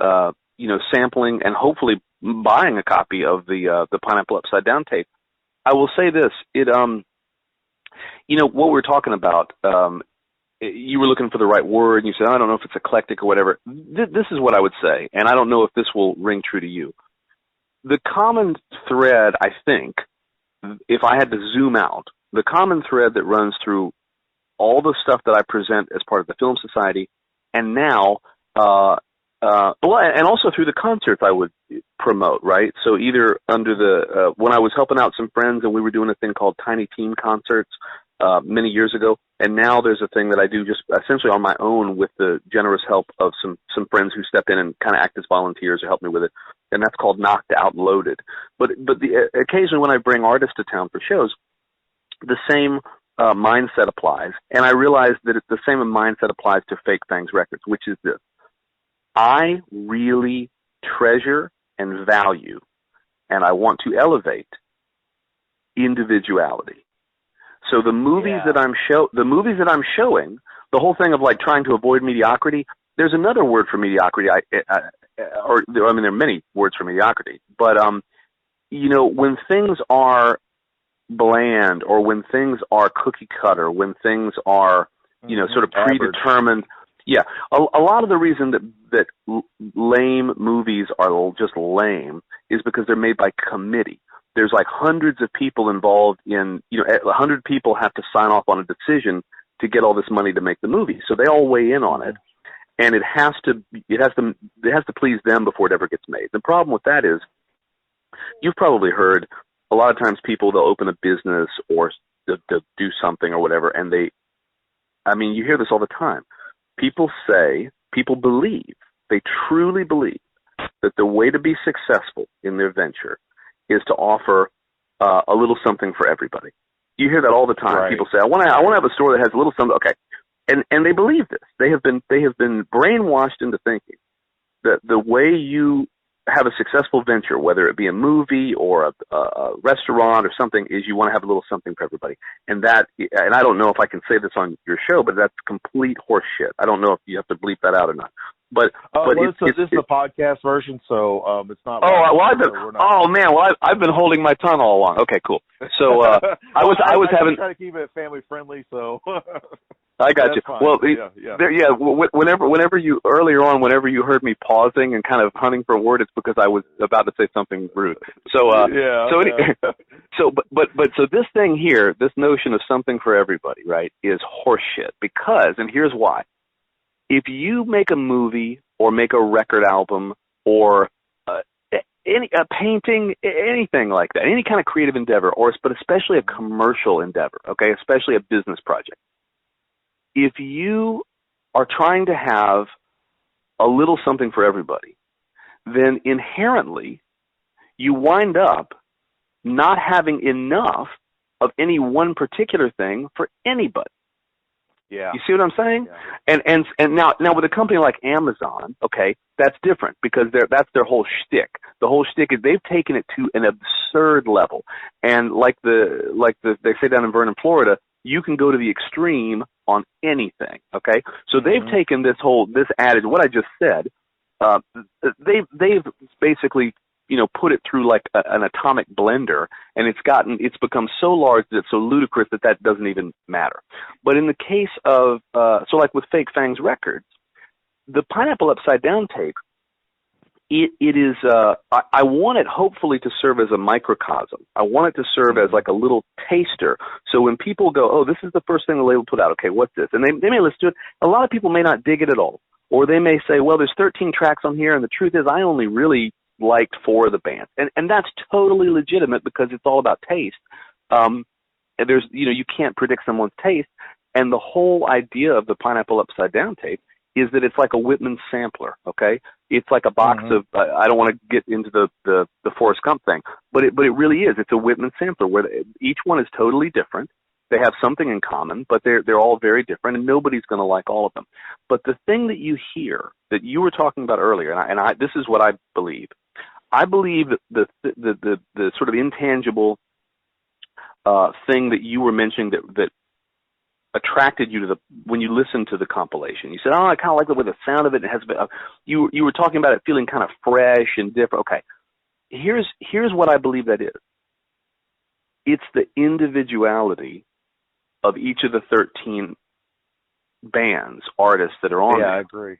Speaker 2: sampling and hopefully buying a copy of the Pineapple Upside Down tape, I will say this. What we're talking about, you were looking for the right word and you said, I don't know if it's eclectic or whatever. This is what I would say, and I don't know if this will ring true to you. The common thread, I think, if I had to zoom out, the common thread that runs through all the stuff that I present as part of the Film Society, and now, and also through the concerts I would promote, right? So either under when I was helping out some friends and we were doing a thing called Tiny Team Concerts many years ago, and now there's a thing that I do just essentially on my own with the generous help of some friends who step in and kind of act as volunteers or help me with it, and that's called Knocked Out Loaded. But occasionally when I bring artists to town for shows, the same mindset applies, and I realize that the same mindset applies to Fake Fangs Records, which is this. I really treasure and value, and I want to elevate individuality. So the movies that I'm showing, the whole thing of like trying to avoid mediocrity, there's another word for mediocrity. There are many words for mediocrity, but when things are bland, or when things are cookie cutter, when things are sort of predetermined. Yeah, a lot of the reason that lame movies are just lame is because they're made by committee. There's like hundreds of people involved in, 100 people have to sign off on a decision to get all this money to make the movie. So they all weigh in on it, and it has to please them before it ever gets made. The problem with that is, you've probably heard a lot of times they'll open a business or they'll do something or whatever, and you hear this all the time. People believe, they truly believe that the way to be successful in their venture is to offer a little something for everybody. You hear that all the time. Right. People say, I want to have a store that has a little something. Okay. And they believe this. They have been brainwashed into thinking that the way you have a successful venture, whether it be a movie or a restaurant or something, is you want to have a little something for everybody. And I don't know if I can say this on your show, but that's complete horse shit. I don't know if you have to bleep that out or not. But
Speaker 1: this is the podcast version, so it's not.
Speaker 2: I've been holding my tongue all along. Okay, cool. So I was having
Speaker 1: trying to keep it family friendly, so.
Speaker 2: I got you.
Speaker 1: Fine.
Speaker 2: Well,
Speaker 1: yeah.
Speaker 2: Whenever you heard me pausing and kind of hunting for a word, it's because I was about to say something rude. So So this thing here, this notion of something for everybody, right, is horseshit. Because, and here's why: if you make a movie or make a record album or any painting, anything like that, any kind of creative endeavor, but especially a commercial endeavor, okay, especially a business project. If you are trying to have a little something for everybody, then inherently you wind up not having enough of any one particular thing for anybody.
Speaker 1: Yeah.
Speaker 2: You see what I'm saying?
Speaker 1: Yeah.
Speaker 2: And now with a company like Amazon, okay, that's different because that's their whole shtick. The whole shtick is they've taken it to an absurd level. And like they say down in Vernon, Florida, you can go to the extreme on anything, okay? So they've taken this adage, what I just said, they've basically, put it through like an atomic blender, and it's become so large that it's so ludicrous that doesn't even matter. But in the case of, so like with Fake Fangs Records, the Pineapple Upside Down tape, it is, I want it hopefully to serve as a microcosm. I want it to serve as like a little taster. So when people go, oh, this is the first thing the label put out, okay, what's this? And they may listen to it. A lot of people may not dig it at all. Or they may say, well, there's 13 tracks on here, and the truth is I only really liked 4 of the bands. And that's totally legitimate because it's all about taste. And there's, you can't predict someone's taste. And the whole idea of the Pineapple Upside Down tape is that it's like a Whitman sampler, okay? It's like a box of, I don't want to get into the Forrest Gump thing, but it really is. It's a Whitman sampler where each one is totally different. They have something in common, but they're all very different, and nobody's going to like all of them. But the thing that you hear, that you were talking about earlier, and I this is what I believe. I believe that the sort of intangible thing that you were mentioning that attracted you to when you listened to the compilation. You said, oh, I kind of like the way the sound of it has been. You were talking about it feeling kind of fresh and different. Okay, here's what I believe that is. It's the individuality of each of the 13 bands, artists that are on there.
Speaker 1: I agree.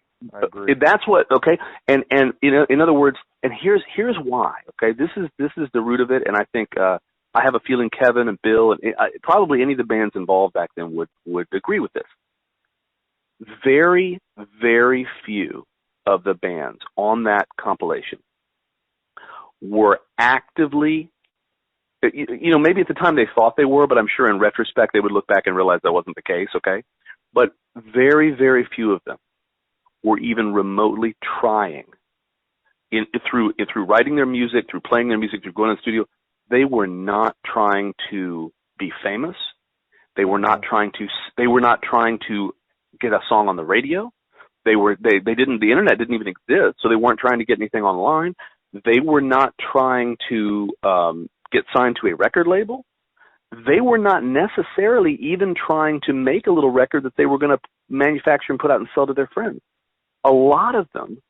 Speaker 2: That's what, okay, and in other words, and here's why, okay, this is the root of it, and I think I have a feeling Kevin and Bill and probably any of the bands involved back then would agree with this. Very, very few of the bands on that compilation were actively, maybe at the time they thought they were, but I'm sure in retrospect they would look back and realize that wasn't the case, okay? But very, very few of them were even remotely trying through writing their music, through playing their music, through going to the studio. They were not trying to be famous. They were not trying to get a song on the radio. The internet didn't even exist, so they weren't trying to get anything online. They were not trying to get signed to a record label. They were not necessarily even trying to make a little record that they were going to manufacture and put out and sell to their friends. A lot of them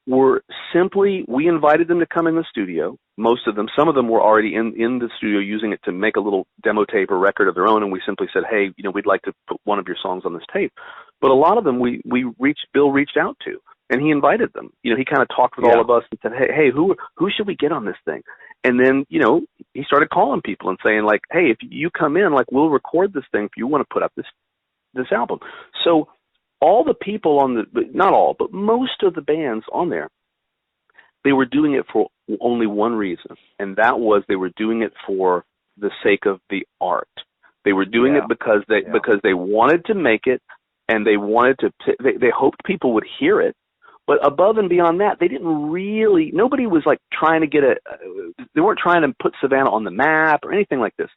Speaker 2: were simply, we invited them to come in the studio. Most of them, some of them were already in the studio using it to make a little demo tape or record of their own, and we simply said, hey, we'd like to put one of your songs on this tape. But a lot of them Bill reached out to, and he invited them. He kind of talked with all of us and said, hey, who should we get on this thing? And then, he started calling people and saying, like, hey, if you come in, like, we'll record this thing if you want to put up this album. So all the people not all, but most of the bands on there, they were doing it for only one reason, and that was they were doing it for the sake of the art. They were doing it because they wanted to make it, and they wanted to. They hoped people would hear it. But above and beyond that, they didn't really. Nobody was like trying to they weren't trying to put Savannah on the map or anything like this.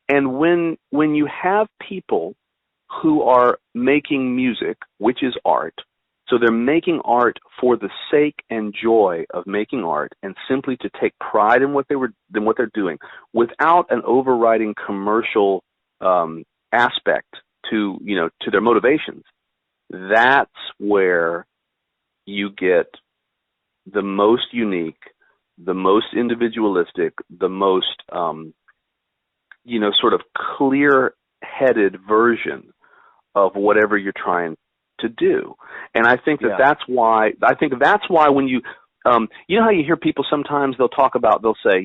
Speaker 2: And when you have people who are making music, which is art, so they're making art for the sake and joy of making art, and simply to take pride in what they're doing, without an overriding commercial aspect to their motivations. That's where you get the most unique, the most individualistic, the most sort of clear-headed version of whatever you're trying to do. And I think that's why when you how you hear people sometimes they'll say,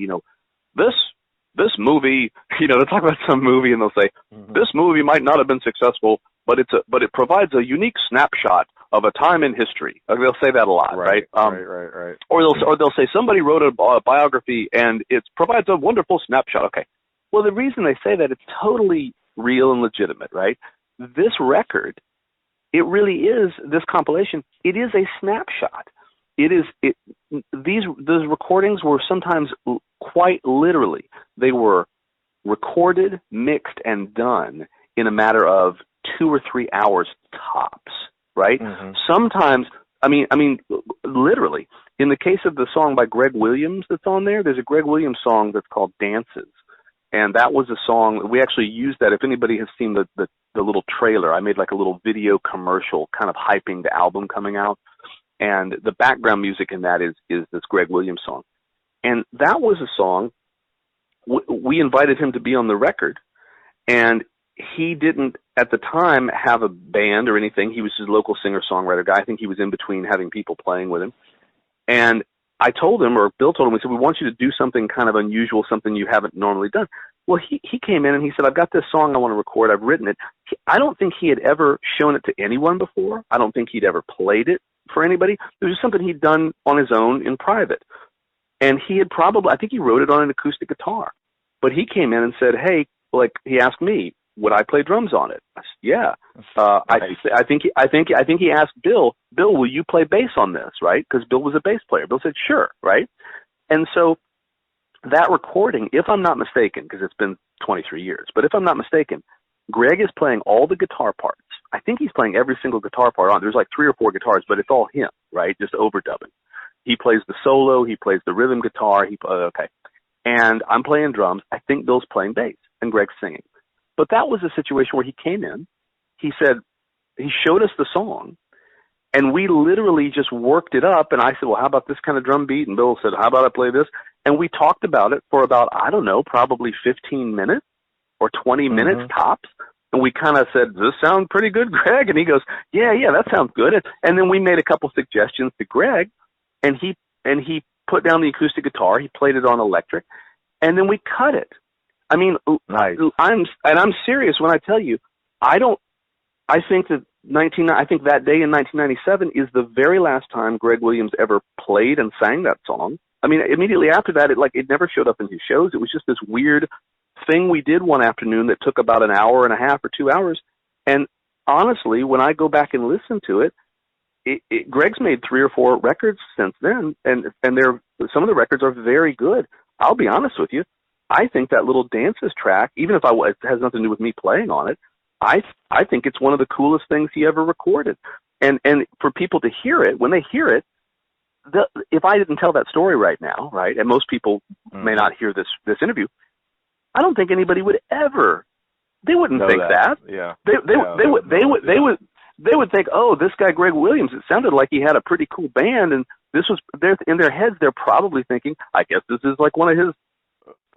Speaker 2: this movie, they'll talk about some movie and they'll say, this movie might not have been successful, but it provides a unique snapshot of a time in history. They'll say that a lot, right?
Speaker 1: Right.
Speaker 2: Or they'll say somebody wrote a biography and it provides a wonderful snapshot. Okay. Well, the reason they say that, it's totally real and legitimate, right? This record, it really is, this compilation, it is a snapshot. Those recordings were sometimes quite literally, they were recorded, mixed, and done in a matter of 2 or 3 hours tops, right?
Speaker 1: Mm-hmm.
Speaker 2: Sometimes, I mean, literally, in the case of the song by Greg Williams that's on there's a Greg Williams song that's called Dances. And that was a song, we actually used that. If anybody has seen the little trailer, I made like a little video commercial kind of hyping the album coming out. And the background music in that is this Greg Williams song. And that was a song, we invited him to be on the record, and he didn't, at the time, have a band or anything. He was just a local singer-songwriter guy. I think he was in between having people playing with him. And I told him, or Bill told him, we said, we want you to do something kind of unusual, something you haven't normally done. Well, he came in and he said, I've got this song I want to record. I've written it. I don't think he had ever shown it to anyone before. I don't think he'd ever played it for anybody. It was just something he'd done on his own in private. And he had probably, I think he wrote it on an acoustic guitar. But he came in and said, hey, like, he asked me, would I play drums on it? I said, yeah. I think he asked Bill, will you play bass on this, right? Because Bill was a bass player. Bill said, sure, right? And so that recording, if I'm not mistaken, because it's been 23 years, but if I'm not mistaken, Greg is playing all the guitar parts. I think he's playing every single guitar part on. There's like 3 or 4 guitars, but it's all him, right? Just overdubbing. He plays the solo. He plays the rhythm guitar. Okay. And I'm playing drums. I think Bill's playing bass, and Greg's singing. But that was a situation where he came in. He said, he showed us the song, and we literally just worked it up. And I said, well, how about this kind of drum beat? And Bill said, how about I play this? And we talked about it for about, I don't know, probably 15 minutes or 20 minutes tops. And we kind of said, does this sound pretty good, Greg? And he goes, yeah, that sounds good. And then we made a couple suggestions to Greg, and he put down the acoustic guitar. He played it on electric, and then we cut it. I mean,
Speaker 1: nice.
Speaker 2: I'm serious when I tell you, I think that that day in 1997 is the very last time Greg Williams ever played and sang that song. I mean, immediately after that, it never showed up in his shows. It was just this weird thing we did one afternoon that took about an hour and a half or 2 hours. And honestly, when I go back and listen to it, Greg's made 3 or 4 records since then, and some of the records are very good. I'll be honest with you. I think that little Dances track, even if it has nothing to do with me playing on it, I think it's one of the coolest things he ever recorded. And for people to hear it, when they hear it, if I didn't tell that story right now, right, and most people may not hear this interview, I don't think anybody would ever. They wouldn't think that.
Speaker 1: Yeah.
Speaker 2: They would think, oh, this guy Greg Williams, it sounded like he had a pretty cool band, and this was in their heads. They're probably thinking, I guess this is like one of his,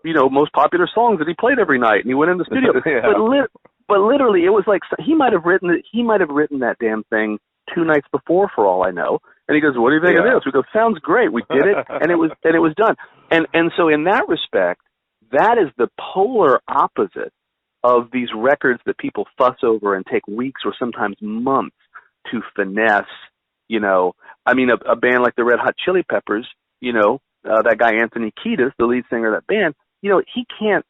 Speaker 2: most popular songs that he played every night, and he went in the studio.
Speaker 1: Yeah.
Speaker 2: But literally, it was like he might have written it. He might have written that damn thing 2 nights before, for all I know. And he goes, "What do you think of this?" We go, "Sounds great. We did it, and it was done." And so in that respect, that is the polar opposite of these records that people fuss over and take weeks or sometimes months to finesse. I mean, a band like the Red Hot Chili Peppers, that guy Anthony Kiedis, the lead singer of that band, he can't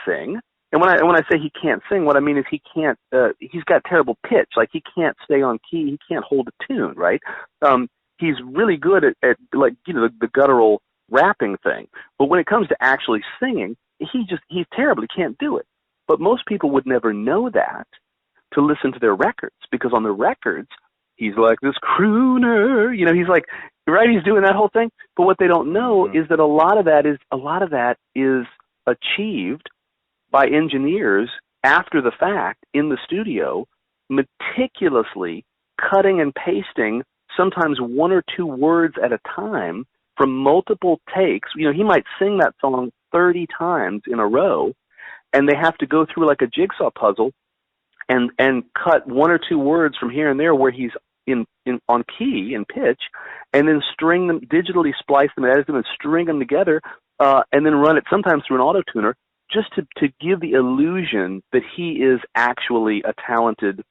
Speaker 2: sing. And when I say he can't sing, what I mean is he can't, he's got terrible pitch. Like, he can't stay on key. He can't hold a tune, right? He's really good at the guttural rapping thing. But when it comes to actually singing, he terribly can't do it. But most people would never know that to listen to their records, because on the records, he's like this crooner, he's like, right, he's doing that whole thing. But what they don't know is that a lot of that is achieved by engineers after the fact in the studio, meticulously cutting and pasting sometimes 1 or 2 words at a time from multiple takes. He might sing that song 30 times in a row, and they have to go through like a jigsaw puzzle and cut 1 or 2 words from here and there where he's on key and pitch, and then string them, digitally splice them, edit them, and string them together, and then run it sometimes through an auto-tuner, just to give the illusion that he is actually a talented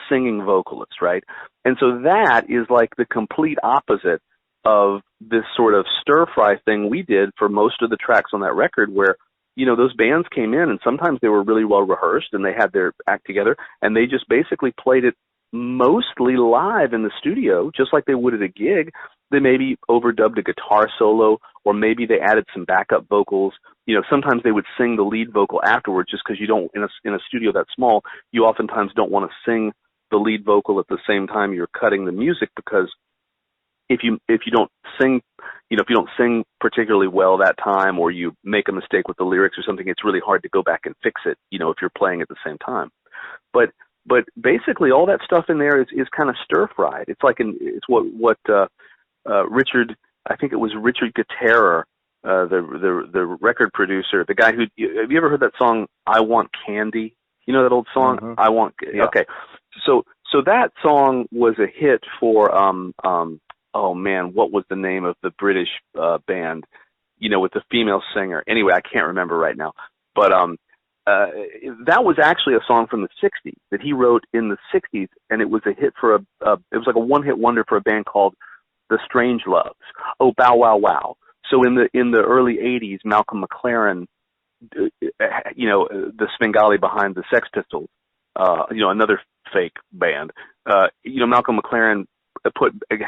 Speaker 2: singing vocalist, right? And so that is like the complete opposite of this sort of stir-fry thing we did for most of the tracks on that record, where, you know, those bands came in and sometimes they were really well rehearsed and they had their act together and they just basically played it mostly live in the studio, just like they would at a gig. They maybe overdubbed a guitar solo, or maybe they added some backup vocals. You know, sometimes they would sing the lead vocal afterwards, just because you don't, in a studio that small, you oftentimes don't want to sing the lead vocal at the same time you're cutting the music, because if you don't sing, you know, if you don't sing particularly well that time, or you make a mistake with the lyrics or something, it's really hard to go back and fix it, you know, if you're playing at the same time. But basically all that stuff in there is kind of stir-fried. It's like it's what Richard, I think it was Richard Gutierrez, the record producer, the guy who, have you ever heard that song, I Want Candy? You know that old song,
Speaker 1: Mm-hmm.
Speaker 2: I Want,
Speaker 1: yeah.
Speaker 2: Okay. So that song was a hit for, oh man, what was the name of the British band, you know, with the female singer? Anyway, I can't remember right now. But that was actually a song from the 60s that he wrote in the 60s, and it was a hit for it was like a one-hit wonder for a band called the Strangeloves. Oh, Bow Wow Wow. So in the early 80s, Malcolm McLaren, you know, the Svengali behind the Sex Pistols, you know, another fake band, you know, Malcolm McLaren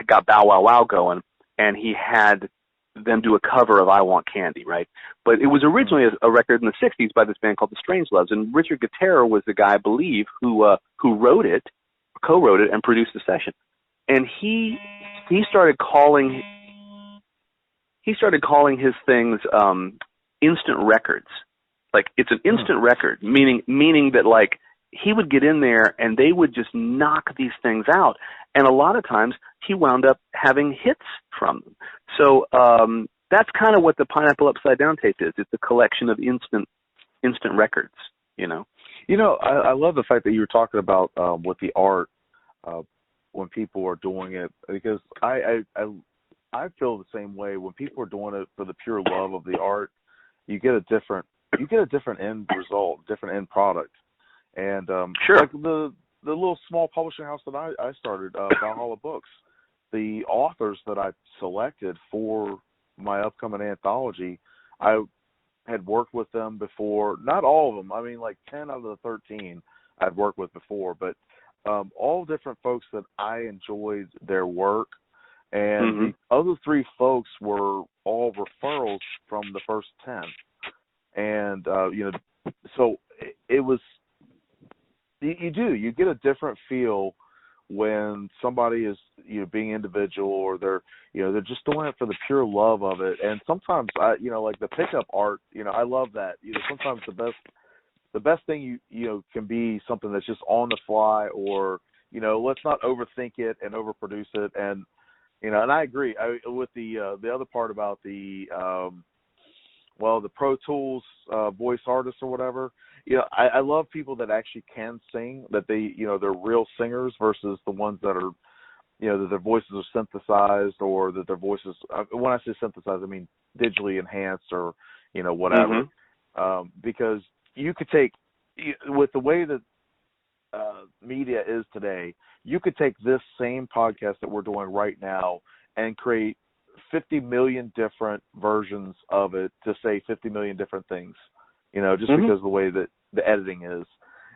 Speaker 2: got Bow Wow Wow going, and he had them do a cover of I Want Candy, right? But it was originally a record in the 60s by this band called the Strangeloves, and Richard Gutierrez was the guy, I believe, who wrote it, co-wrote it, and produced the session. And he started calling his things instant records. Like, it's an instant record, meaning that, like, he would get in there and they would just knock these things out. And a lot of times he wound up having hits from them. So that's kind of what the Pineapple Upside Down tape is. It's a collection of instant records, you know.
Speaker 1: You know, I love the fact that you were talking about with the art when people are doing it, because I feel the same way. When people are doing it for the pure love of the art, you get a different end result, different end product. And
Speaker 2: sure.
Speaker 1: Like the little small publishing house that I started, Valhalla Books, the authors that I selected for my upcoming anthology, I had worked with them before. Not all of them. I mean, like 10 out of the 13 I'd worked with before, but all different folks that I enjoyed their work. And the other 3 folks were all referrals from the first 10. And, you know, so it was, you get a different feel when somebody is, you know, being individual, or they're just doing it for the pure love of it. And sometimes you know, like the pickup art, you know, I love that. You know, sometimes the best thing you know can be something that's just on the fly, or, you know, let's not overthink it and overproduce it. And, you know, and I agree with the other part about the Pro Tools voice artists or whatever. You know, I love people that actually can sing, that they, you know, they're real singers, versus the ones that are, you know, that their voices are synthesized, or that their voices, when I say synthesized, I mean digitally enhanced, or, you know, whatever. Because you could take, with the way that media is today, you could take this same podcast that we're doing right now and create 50 million different versions of it to say 50 million different things, you know, just because of the way that the editing is.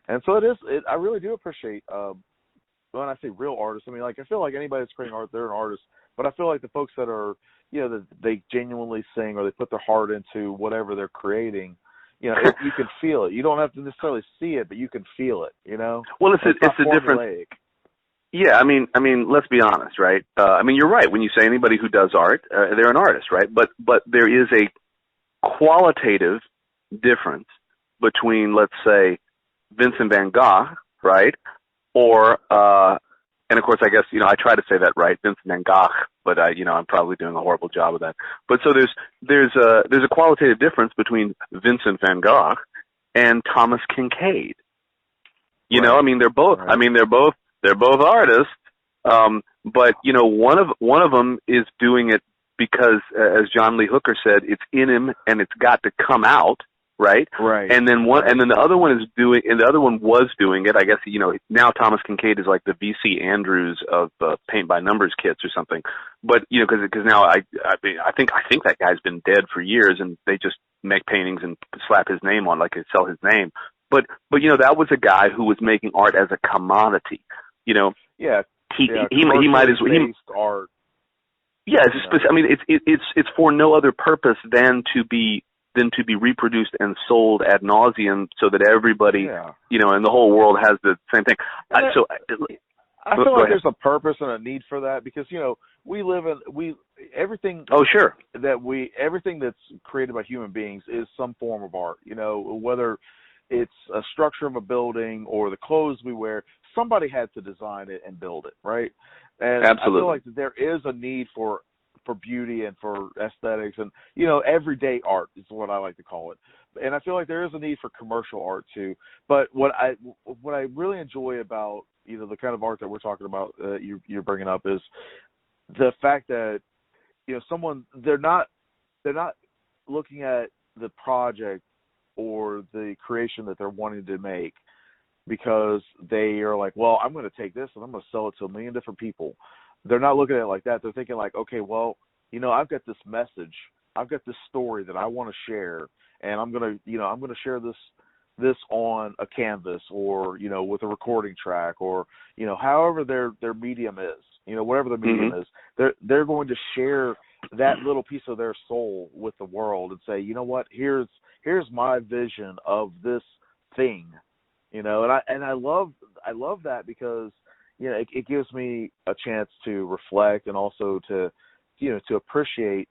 Speaker 1: And so I really do appreciate, when I say real artists, I mean, like, I feel like anybody that's creating art, they're an artist, but I feel like the folks that are, you know, that they genuinely sing, or they put their heart into whatever they're creating, you know, you can feel it. You don't have to necessarily see it, but you can feel it, you know?
Speaker 2: Well, it's a different. Yeah, I mean, let's be honest, right? I mean, you're right when you say anybody who does art, they're an artist, right? But there is a qualitative difference between, let's say, Vincent van Gogh, right? Or, and of course, I guess, you know, I try to say that right, Vincent van Gogh, but you know, I'm probably doing a horrible job of that. But so there's a qualitative difference between Vincent van Gogh and Thomas Kincaid. You know, I mean, they're both. Right. I mean, they're both artists. But you know, one of them is doing it because, as John Lee Hooker said, it's in him and it's got to come out, right?
Speaker 1: Right.
Speaker 2: And then and then the other one was doing it. I guess, now Thomas Kincaid is like the V.C. Andrews of paint by numbers kits or something. But, because now I think that guy's been dead for years, and they just make paintings and slap his name on, like they sell his name. But that was a guy who was making art as a commodity,
Speaker 1: Yeah.
Speaker 2: He might as well
Speaker 1: art.
Speaker 2: Yeah, it's for no other purpose than to be reproduced and sold ad nauseum, so that everybody, in the whole world has the same thing.
Speaker 1: I feel like there's a purpose and a need for that, because we live in everything.
Speaker 2: Oh, sure.
Speaker 1: Everything that's created by human beings is some form of art. Whether it's a structure of a building or the clothes we wear, somebody had to design it and build it, right? And
Speaker 2: absolutely.
Speaker 1: I feel like there is a need for beauty and for aesthetics and, everyday art is what I like to call it. And I feel like there is a need for commercial art too. But what I really enjoy about, the kind of art that we're talking about, you're bringing up, is the fact that, they're not looking at the project or the creation that they're wanting to make because they are like, well, I'm going to take this and I'm going to sell it to 1 million different people. They're not looking at it like that. They're thinking like, okay, well, I've got this message, I've got this story that I want to share, and I'm going to share this on a canvas or, with a recording track or, however their medium is, whatever the medium is, they're going to share that little piece of their soul with the world and say, you know what, here's my vision of this thing, and I love that because, it gives me a chance to reflect and also to appreciate,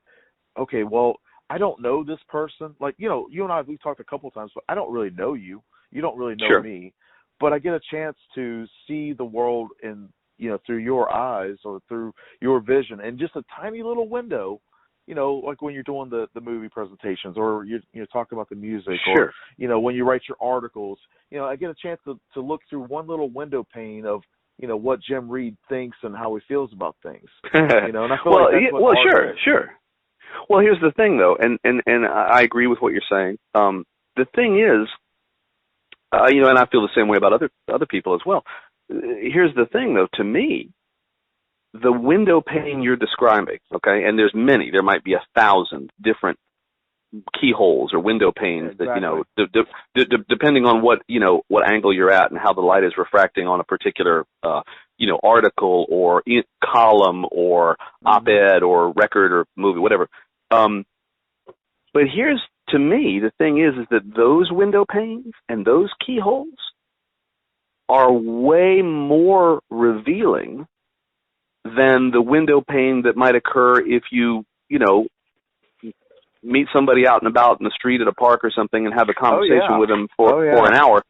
Speaker 1: okay, well, I don't know this person. Like, you and I, we've talked a couple of times, but I don't really know you. You don't really know
Speaker 2: sure.
Speaker 1: me. But I get a chance to see the world in, through your eyes or through your vision and just a tiny little window, like when you're doing the movie presentations or you're talking about the music
Speaker 2: sure.
Speaker 1: or, when you write your articles, I get a chance to look through one little window pane of, what Jim Reed thinks and how he feels about things. And I feel like that's what art is.
Speaker 2: Sure. Well, here's the thing, though, and I agree with what you're saying. The thing is, and I feel the same way about other people as well. Here's the thing, though. To me, the window pane you're describing, okay, and there's many. There might be 1,000 different keyholes or window panes that depending on what angle you're at and how the light is refracting on a particular article or column or op-ed or record or movie, whatever. But here's, to me, the thing is that those window panes and those keyholes are way more revealing than the window pane that might occur if you meet somebody out and about in the street at a park or something and have a conversation with them for an hour.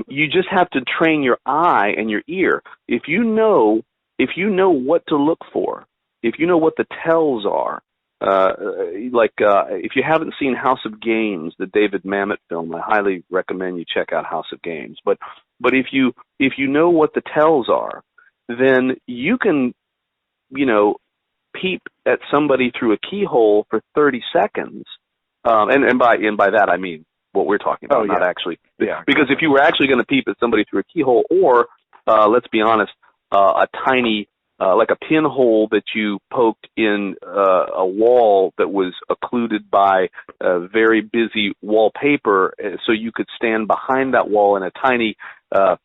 Speaker 2: You just have to train your eye and your ear. If you know what to look for, if you know what the tells are, if you haven't seen House of Games, the David Mamet film, I highly recommend you check out House of Games. But if you know what the tells are, then you can, peep at somebody through a keyhole for 30 seconds. And by that I mean what we're talking about, not actually. Yeah. Because if you were actually going to peep at somebody through a keyhole or, let's be honest, a tiny, like a pinhole that you poked in a wall that was occluded by very busy wallpaper, so you could stand behind that wall in a tiny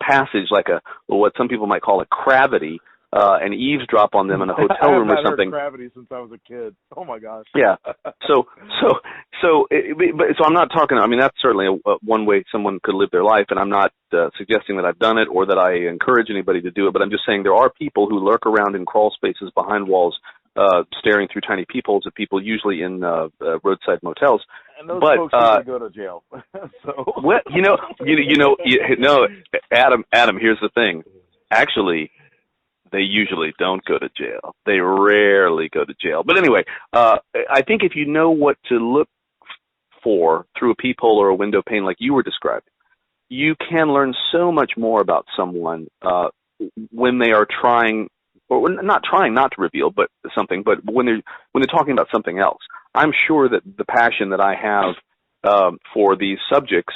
Speaker 2: passage, like what some people might call a cravity, and eavesdrop on them in a hotel room or something.
Speaker 1: I've had gravity since I was a kid. Oh my gosh.
Speaker 2: Yeah. So I'm not talking. I mean, that's certainly one way someone could live their life, and I'm not suggesting that I've done it or that I encourage anybody to do it. But I'm just saying there are people who lurk around in crawl spaces behind walls, staring through tiny peepholes at people, usually in roadside motels.
Speaker 1: And those folks usually go to jail.
Speaker 2: Well, Adam. Here's the thing. Actually, they usually don't go to jail. They rarely go to jail. But anyway, I think if you know what to look for through a peephole or a window pane like you were describing, you can learn so much more about someone when they are trying, or not trying not to reveal, but something, but when they're talking about something else. I'm sure that the passion that I have for these subjects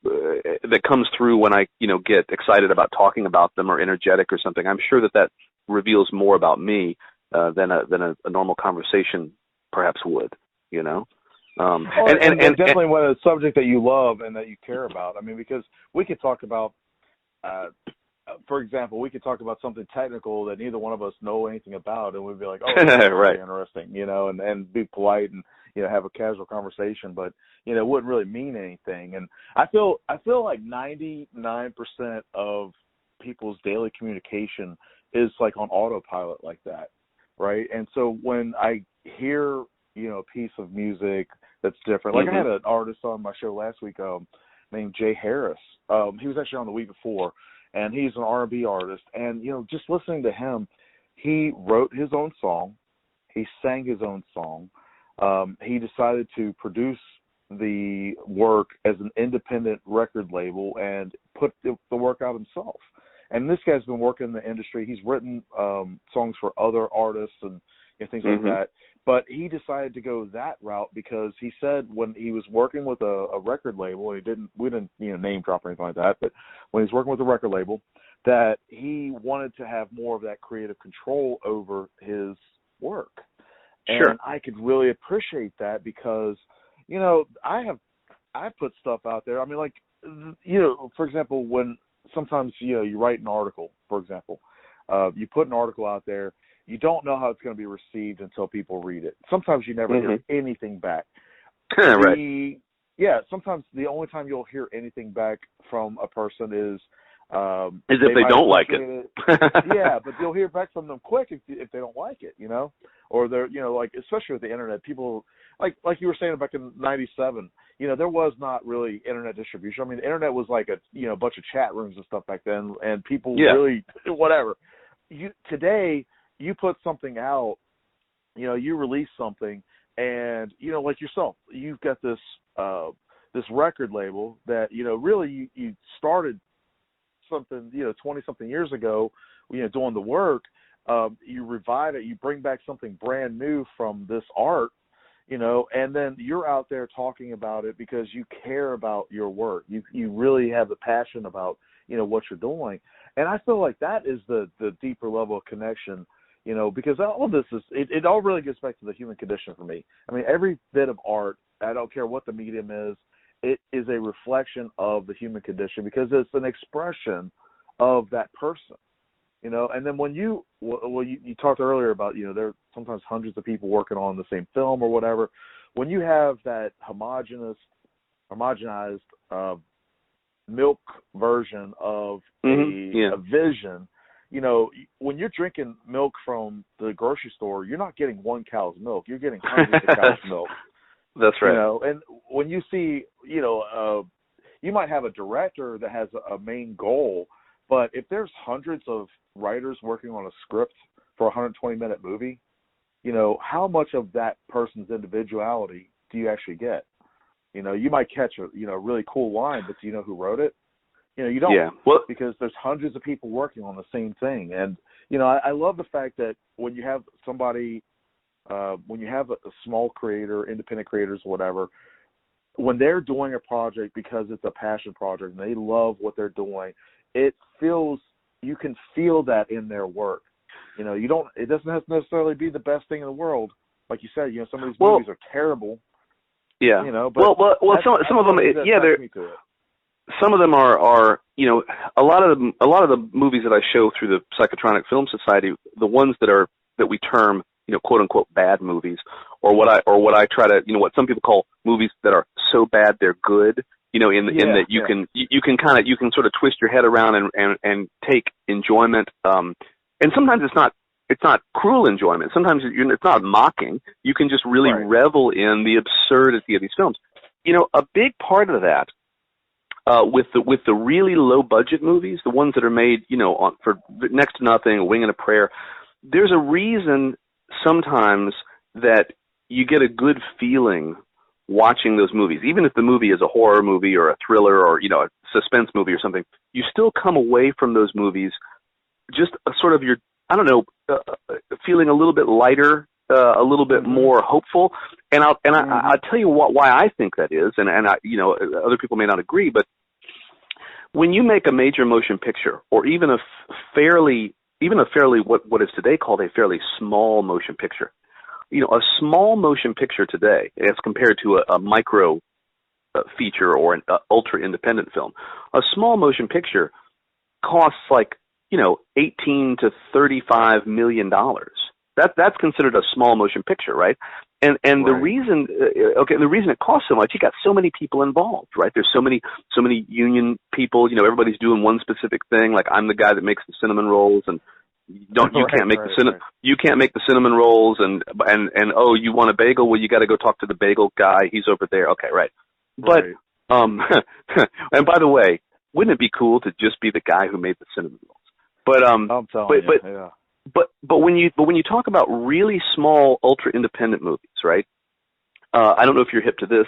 Speaker 2: that comes through when I, get excited about talking about them or energetic or something. I'm sure that reveals more about me than a normal conversation perhaps would,
Speaker 1: and definitely when it's a subject that you love and that you care about. I mean, because we could talk about, for example, we could talk about something technical that neither one of us know anything about, and we'd be like, "Oh, that's
Speaker 2: right.
Speaker 1: really interesting," and be polite and have a casual conversation, but it wouldn't really mean anything. And I feel like 99% of people's daily communication is like on autopilot like that, right? And so when I hear a piece of music that's different, like I had an artist on my show last week named Jay Harris. He was actually on the week before, and he's an R&B artist. And just listening to him, he wrote his own song, he sang his own song. He decided to produce the work as an independent record label and put the work out himself. And this guy's been working in the industry. He's written songs for other artists and things like that. But he decided to go that route because he said when he was working with a record label, we didn't name drop or anything like that, but when he's working with a record label, that he wanted to have more of that creative control over his work.
Speaker 2: Sure.
Speaker 1: And I could really appreciate that because, I put stuff out there. I mean, like, for example, when sometimes, you write an article, for example, you put an article out there, you don't know how it's going to be received until people read it. Sometimes you never hear anything back.
Speaker 2: Right.
Speaker 1: Sometimes the only time you'll hear anything back from a person is
Speaker 2: if they don't like it.
Speaker 1: Yeah, but you'll hear back from them quick if they don't like it, or they're, like, especially with the internet, people, like you were saying back in 97, there was not really internet distribution. I mean, the internet was like a bunch of chat rooms and stuff back then, and people really, whatever. Today, you put something out, you release something, and, like yourself, you've got this record label that, really you started something, 20-something years ago, doing the work, you revive it, you bring back something brand new from this art, and then you're out there talking about it because you care about your work. You really have the passion about, what you're doing. And I feel like that is the deeper level of connection, because all of this it all really gets back to the human condition for me. I mean, every bit of art, I don't care what the medium is, it is a reflection of the human condition because it's an expression of that person, And then when you talked earlier about, there are sometimes hundreds of people working on the same film or whatever. When you have that homogenized milk version of a vision, when you're drinking milk from the grocery store, you're not getting one cow's milk. You're getting hundreds of cows' milk.
Speaker 2: That's right.
Speaker 1: And when you see, you might have a director that has a main goal, but if there's hundreds of writers working on a script for a 120-minute movie, how much of that person's individuality do you actually get? You might catch a really cool line, but do you know who wrote it? You don't.
Speaker 2: Yeah. Well,
Speaker 1: because there's hundreds of people working on the same thing. And, I love the fact that when you have somebody, when you have a small creator, independent creators, whatever, when they're doing a project because it's a passion project and they love what they're doing, you can feel that in their work. It doesn't have to necessarily be the best thing in the world. Like you said, some of these movies are terrible.
Speaker 2: Yeah.
Speaker 1: But
Speaker 2: some of them, some of them are a lot of the movies that I show through the Psychotronic Film Society, the ones that we term, quote unquote bad movies, or what I try to, what some people call movies that are so bad they're good, in that you can sort of twist your head around and take enjoyment, and sometimes it's not cruel enjoyment. Sometimes it's not mocking. You can just really revel in the absurdity of these films. A big part of that, with the really low budget movies, the ones that are made, for next to nothing, a wing and a prayer, there's a reason sometimes that you get a good feeling watching those movies. Even if the movie is a horror movie or a thriller or, a suspense movie or something, you still come away from those movies just a sort of feeling a little bit lighter a little bit more hopeful. And I'll tell you why I think that is. And I, other people may not agree, but when you make a major motion picture, or even a fairly what is today called a fairly small motion picture, a small motion picture today, as compared to a micro feature or an ultra independent film, a small motion picture costs like 18 to 35 million dollars. That's considered a small motion picture, right? And right. The reason it costs so much, you got so many people involved, right? There's so many union people. Everybody's doing one specific thing. Like, I'm the guy that makes the cinnamon rolls, and you can't make the cinnamon rolls, and oh, you want a bagel? Well, you got to go talk to the bagel guy. He's over there. Okay, right. But and by the way, wouldn't it be cool to just be the guy who made the cinnamon rolls? But
Speaker 1: I'm telling you, yeah.
Speaker 2: But when you talk about really small, ultra independent movies, right? I don't know if you're hip to this,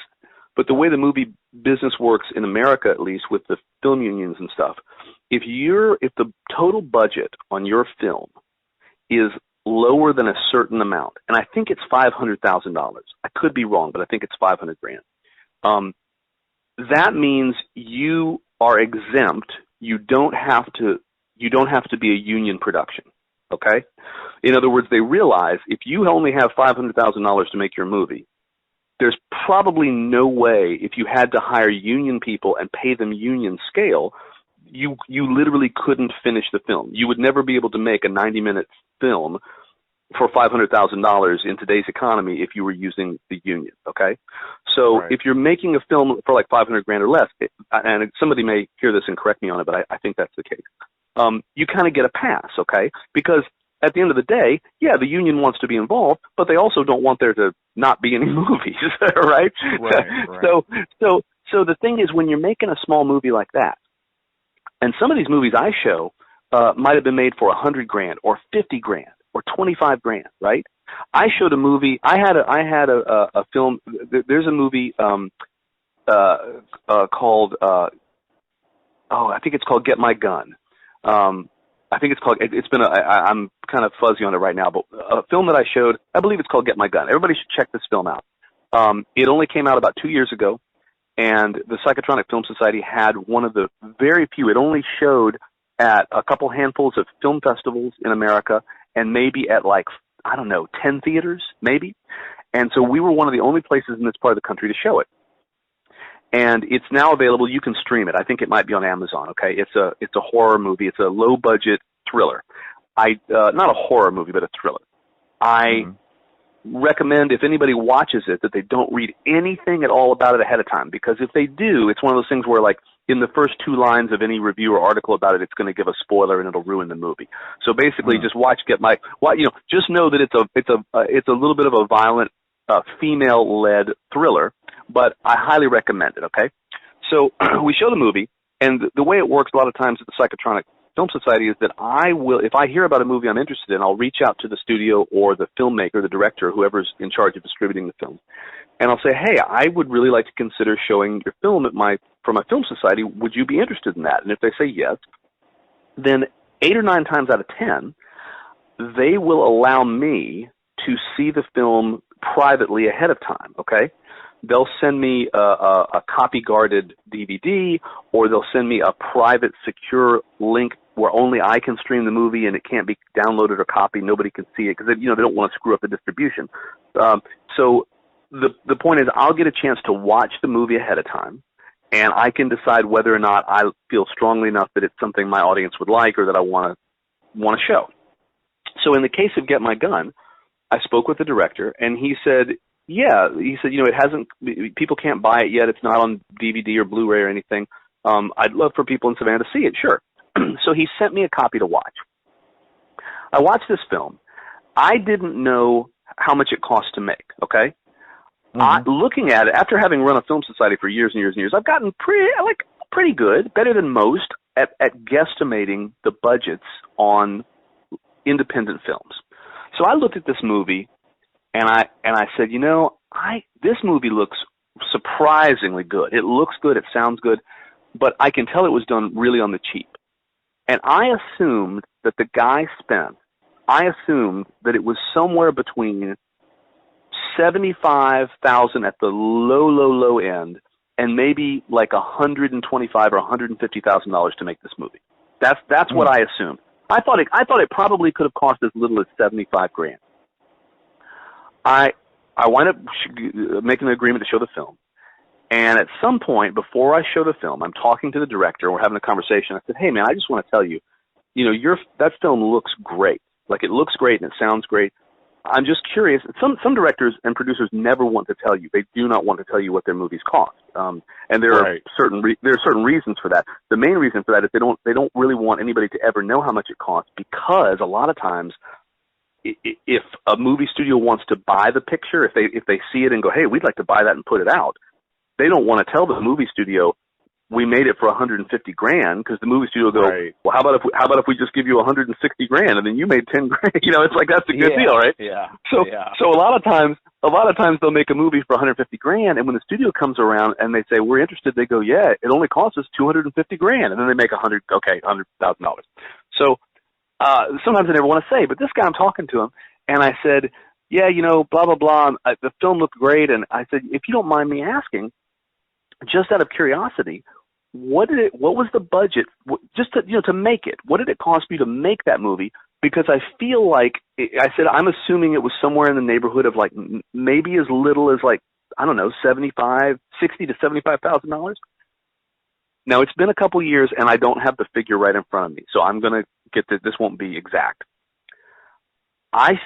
Speaker 2: but the way the movie business works in America, at least with the film unions and stuff, if the total budget on your film is lower than a certain amount, and I think it's $500,000. I could be wrong, but I think it's $500,000. That means you are exempt. You don't have to be a union production. Okay? In other words, they realize if you only have $500,000 to make your movie, there's probably no way, if you had to hire union people and pay them union scale, you literally couldn't finish the film. You would never be able to make a 90-minute film for $500,000 in today's economy if you were using the union, okay? So right. If you're making a film for like $500,000 or less, and somebody may hear this and correct me on it, but I think that's the case, you kind of get a pass, okay? Because at the end of the day, yeah, the union wants to be involved, but they also don't want there to not be any movies, right? Right. So the thing is, when you're making a small movie like that, and some of these movies I show might have been made for $100,000 or $50,000 or $25,000, right? I showed a movie. I had a film. There's a movie called I think it's called Get My Gun. I think it's called. I'm kind of fuzzy on it right now, but a film that I showed, I believe it's called Get My Gun. Everybody should check this film out. It only came out about 2 years ago, and the Psychotronic Film Society had one of the very few. It only showed at a couple handfuls of film festivals in America, and maybe at 10 theaters, maybe. And so we were one of the only places in this part of the country to show it. And it's now available. You can stream it. I think it might be on Amazon. Okay, it's a horror movie. It's a low budget thriller. Not a horror movie, but a thriller. I recommend, if anybody watches it, that they don't read anything at all about it ahead of time, because if they do, it's one of those things where, like, in the first 2 lines of any review or article about it, it's going to give a spoiler and it'll ruin the movie. So basically, just just know that it's a little bit of a violent, female-led thriller, but I highly recommend it. Okay, so we show the movie, and the way it works a lot of times at the Psychotronic Film Society is that I will, if I hear about a movie I'm interested in, I'll reach out to the studio or the filmmaker, the director, whoever's in charge of distributing the film, and I'll say, hey, I would really like to consider showing your film for my film society. Would you be interested in that? And if they say yes, then 8 or 9 times out of 10, they will allow me to see the film privately ahead of time, okay? They'll send me a copy-guarded DVD, or they'll send me a private, secure link where only I can stream the movie and it can't be downloaded or copied. Nobody can see it because they don't want to screw up the distribution. So the point is, I'll get a chance to watch the movie ahead of time, and I can decide whether or not I feel strongly enough that it's something my audience would like or that I want to show. So in the case of Get My Gun, I spoke with the director, and he said, it hasn't, people can't buy it yet. It's not on DVD or Blu-ray or anything. I'd love for people in Savannah to see it, sure. So he sent me a copy to watch. I watched this film. I didn't know how much it cost to make, okay? Looking at it, after having run a film society for years and years and years, I've gotten pretty good, better than most, at guesstimating the budgets on independent films. So I looked at this movie, and I said, this movie looks surprisingly good. It looks good, it sounds good, but I can tell it was done really on the cheap. And I assumed that it was somewhere between $75,000 at the low end, and maybe like $125,000 or $150,000 to make this movie. That's what I assumed. I thought it probably could have cost as little as $75,000. I wound up making an agreement to show the film, and at some point before I show the film, I'm talking to the director, and we're having a conversation. I said, "Hey, man, I just want to tell you, that film looks great. Like, it looks great and it sounds great. I'm just curious. Some directors and producers never want to tell you. They do not want to tell you what their movies cost. And there are certain reasons for that. The main reason for that is they don't really want anybody to ever know how much it costs, because a lot of times, if a movie studio wants to buy the picture, if they see it and go, hey, we'd like to buy that and put it out, they don't want to tell the movie studio, we made it for $150,000, because the movie studio will go, well, how about if we just give you $160,000 and then you made $10,000? It's like, that's a good deal, right?
Speaker 3: Yeah.
Speaker 2: So a lot of times they'll make a movie for $150,000, and when the studio comes around and they say we're interested, they go, yeah, it only costs us $250,000, and then they make $100,000. So sometimes I never want to say, but this guy, I'm talking to him, and I said, yeah, blah blah blah. The film looked great, and I said, if you don't mind me asking, just out of curiosity, what was the budget just to make it? What did it cost you to make that movie? Because I feel like, I said, I'm assuming it was somewhere in the neighborhood of like maybe as little as like, I don't know, $60,000 to $75,000. Now, it's been a couple years and I don't have the figure right in front of me, so I'm going to get this won't be exact. I'm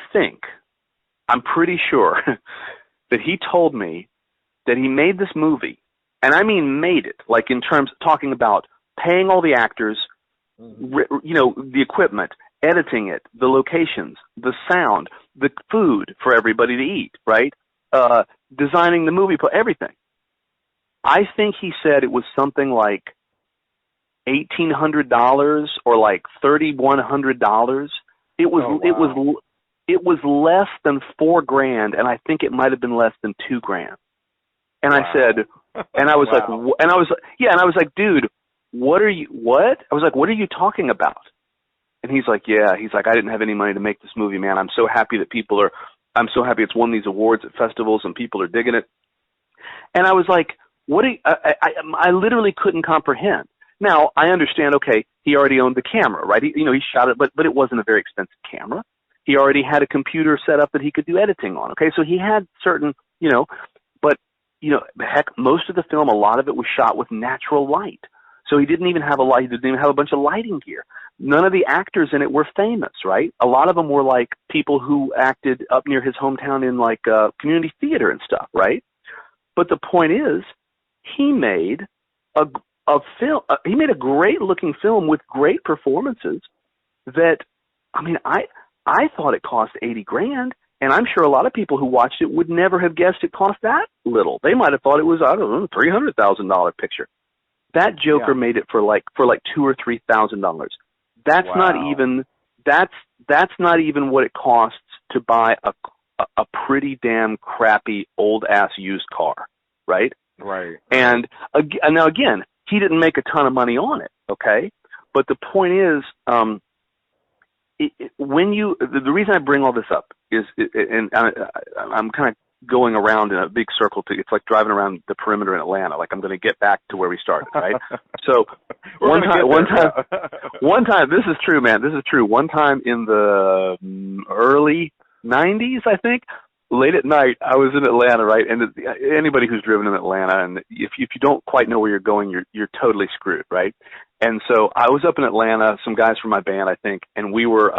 Speaker 2: pretty sure that he told me that he made this movie. And I mean made it, like in terms talking about paying all the actors, the equipment, editing it, the locations, the sound, the food for everybody to eat, right? Designing the movie, everything. I think he said it was something like $1,800 or like $3,100. It was less than $4,000, and I think it might have been less than $2,000. And I said, and I was like, and I was like, dude, what? I was like, what are you talking about? And he's like, I didn't have any money to make this movie, man. I'm so happy it's won these awards at festivals and people are digging it. And I was like, I literally couldn't comprehend. Now, I understand, okay, he already owned the camera, right? He shot it, but it wasn't a very expensive camera. He already had a computer set up that he could do editing on, okay? So he had certain, but heck, most of the film, a lot of it was shot with natural light. So he didn't even have he didn't even have a bunch of lighting gear. None of the actors in it were famous, right? A lot of them were like people who acted up near his hometown in like community theater and stuff, right? But the point is, he made a film. He made a great looking film with great performances. That, I mean, I thought it cost $80,000. And I'm sure a lot of people who watched it would never have guessed it cost that little. They might have thought it was, I don't know, $300,000 picture. That Joker made it for like $2,000 or $3,000. That's not even what it costs to buy a pretty damn crappy old ass used car, right?
Speaker 1: Right.
Speaker 2: And now again, he didn't make a ton of money on it, okay? But the point is, the reason I bring all this up is, and I'm kind of going around in a big circle. It's like driving around the perimeter in Atlanta. Like, I'm going to get back to where we started, right? So one time, this is true, man. This is true. One time in the early 90s, I think, late at night, I was in Atlanta, right? And anybody who's driven in Atlanta, and if you don't quite know where you're going, you're totally screwed, right? And so I was up in Atlanta, some guys from my band, I think, and we were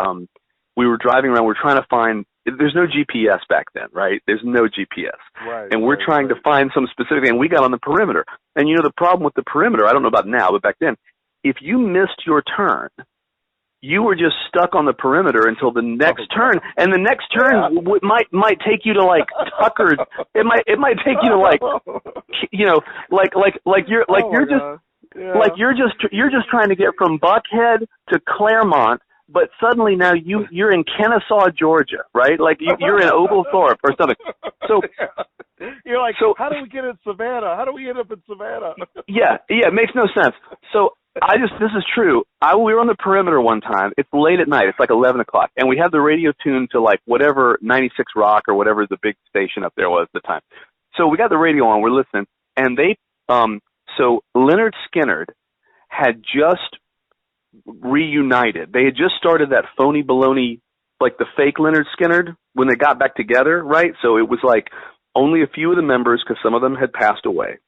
Speaker 2: driving around. We're trying to find. There's no GPS back then, right? There's no GPS,
Speaker 1: right?
Speaker 2: And we're trying to find some specific. And we got on the perimeter. And the problem with the perimeter, I don't know about now, but back then, if you missed your turn, you were just stuck on the perimeter until the next turn, and the next turn might take you to like Tucker. It might take you to like, you're just trying to get from Buckhead to Claremont, but suddenly now you're in Kennesaw, Georgia, right? Like you're in Oglethorpe or something. So
Speaker 1: you're like, so how do we get in Savannah? How do we end up in Savannah?
Speaker 2: Yeah, it makes no sense. So This is true. We were on the perimeter one time. It's late at night. It's like 11 o'clock. And we had the radio tuned to like whatever 96 Rock or whatever the big station up there was at the time. So we got the radio on. We're listening. And so Leonard Skinner had just reunited. They had just started that phony baloney, like the fake Leonard Skinner when they got back together, right? So it was like only a few of the members because some of them had passed away.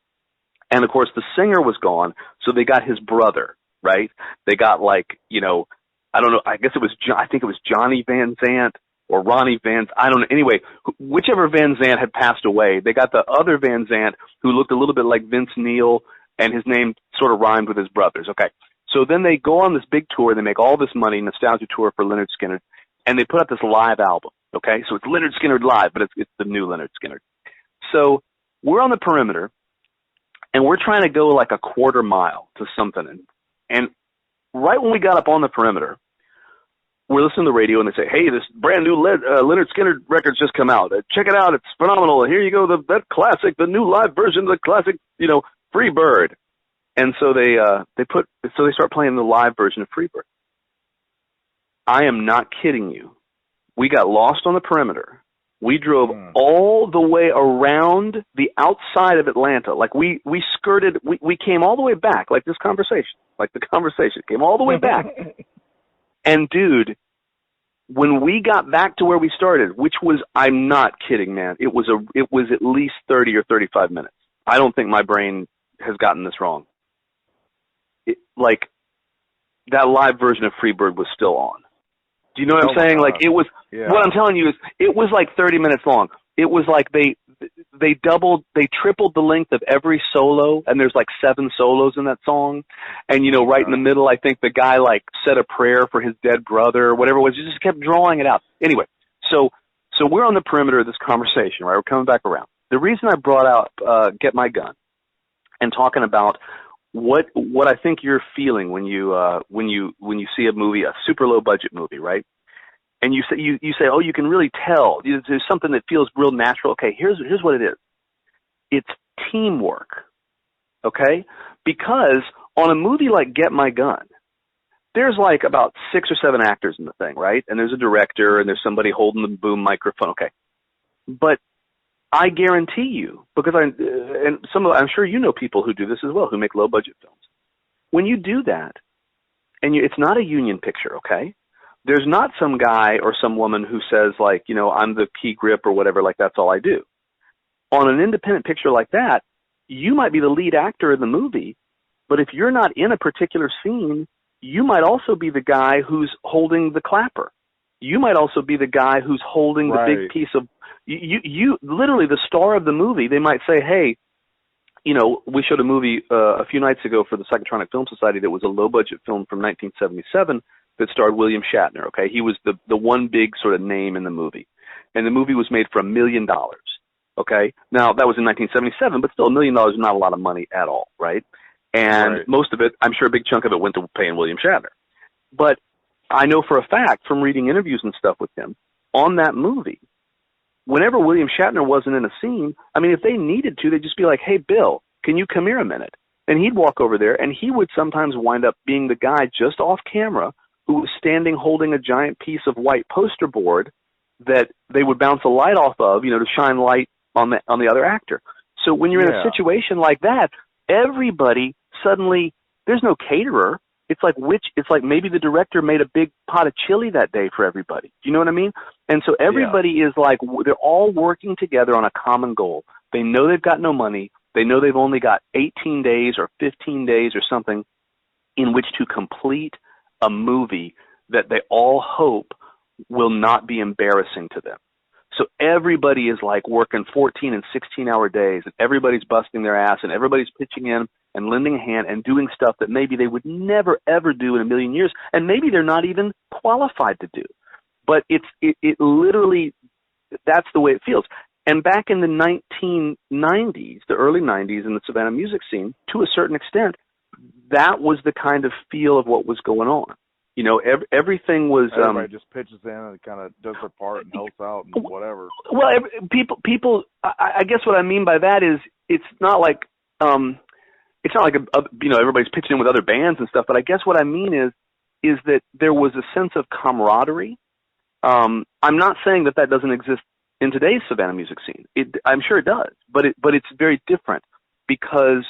Speaker 2: And, of course, the singer was gone, so they got his brother, right? They got, like, I don't know, I think it was Johnny Van Zant or Ronnie Van, I don't know. Anyway, whichever Van Zant had passed away, they got the other Van Zant who looked a little bit like Vince Neil, and his name sort of rhymed with his brother's, okay? So then they go on this big tour, they make all this money, nostalgia tour for Leonard Skinner, and they put out this live album, okay? So it's Leonard Skinner live, but it's the new Leonard Skinner. So we're on the perimeter, and we're trying to go like a quarter mile to something. And right when we got up on the perimeter, we're listening to the radio, and they say, hey, this brand new Leonard Skinner record's just come out. Check it out. It's phenomenal. Here you go, that classic, the new live version of the classic, Free Bird. And so they start playing the live version of Free Bird. I am not kidding you. We got lost on the perimeter. We drove all the way around the outside of Atlanta. Like we skirted, we came all the way back, like this conversation. Like the conversation came all the way back. And dude, when we got back to where we started, which was, I'm not kidding, man, it was at least 30 or 35 minutes. I don't think my brain has gotten this wrong. Like that live version of Freebird was still on. Do you know what I'm saying? Like it was, what I'm telling you is it was like 30 minutes long. It was like they tripled the length of every solo, and there's like 7 solos in that song. And, right in the middle, I think the guy like said a prayer for his dead brother or whatever it was. He just kept drawing it out. Anyway, so we're on the perimeter of this conversation, right? We're coming back around. The reason I brought out Get My Gun and talking about what I think you're feeling when you see a movie, a super low budget movie, right? And you say, oh, you can really tell. There's something that feels real natural. Okay, here's what it is. It's teamwork, okay? Because on a movie like Get My Gun, there's like about 6 or 7 actors in the thing, right? And there's a director, and there's somebody holding the boom microphone, okay? But I guarantee you, because I'm sure you know people who do this as well, who make low-budget films. When you do that, and it's not a union picture, okay? There's not some guy or some woman who says, like, I'm the key grip or whatever, like that's all I do. On an independent picture like that, you might be the lead actor in the movie, but if you're not in a particular scene, you might also be the guy who's holding the clapper. You might also be the guy who's holding the big piece of you literally the star of the movie. They might say, hey, we showed a movie a few nights ago for the Psychotronic Film Society that was a low-budget film from 1977 that starred William Shatner, okay? He was the one big sort of name in the movie. And the movie was made for $1 million, okay? Now, that was in 1977, but still $1 million is not a lot of money at all, right? And most of it, I'm sure a big chunk of it went to paying William Shatner. But I know for a fact from reading interviews and stuff with him, on that movie, whenever William Shatner wasn't in a scene, I mean, if they needed to, they'd just be like, hey, Bill, can you come here a minute? And he'd walk over there, and he would sometimes wind up being the guy just off camera who was standing holding a giant piece of white poster board that they would bounce a light off of, to shine light on the other actor. So when you're in a situation like that, everybody suddenly, there's no caterer. It's like maybe the director made a big pot of chili that day for everybody. Do you know what I mean? And so everybody is like, they're all working together on a common goal. They know they've got no money. They know they've only got 18 days or 15 days or something in which to complete a movie that they all hope will not be embarrassing to them. So everybody is like working 14 and 16-hour days, and everybody's busting their ass, and everybody's pitching in and lending a hand and doing stuff that maybe they would never, ever do in a million years, and maybe they're not even qualified to do. But it literally, that's the way it feels. And back in the 1990s, the early 90s in the Savannah music scene, to a certain extent, that was the kind of feel of what was going on. Everything was...
Speaker 1: Everybody just pitches in and kind of does their part and helps out and whatever.
Speaker 2: Well, people. I guess what I mean by that is it's not like... it's not like everybody's pitching in with other bands and stuff, but I guess what I mean is that there was a sense of camaraderie. I'm not saying that doesn't exist in today's Savannah music scene. I'm sure it does, but it's very different because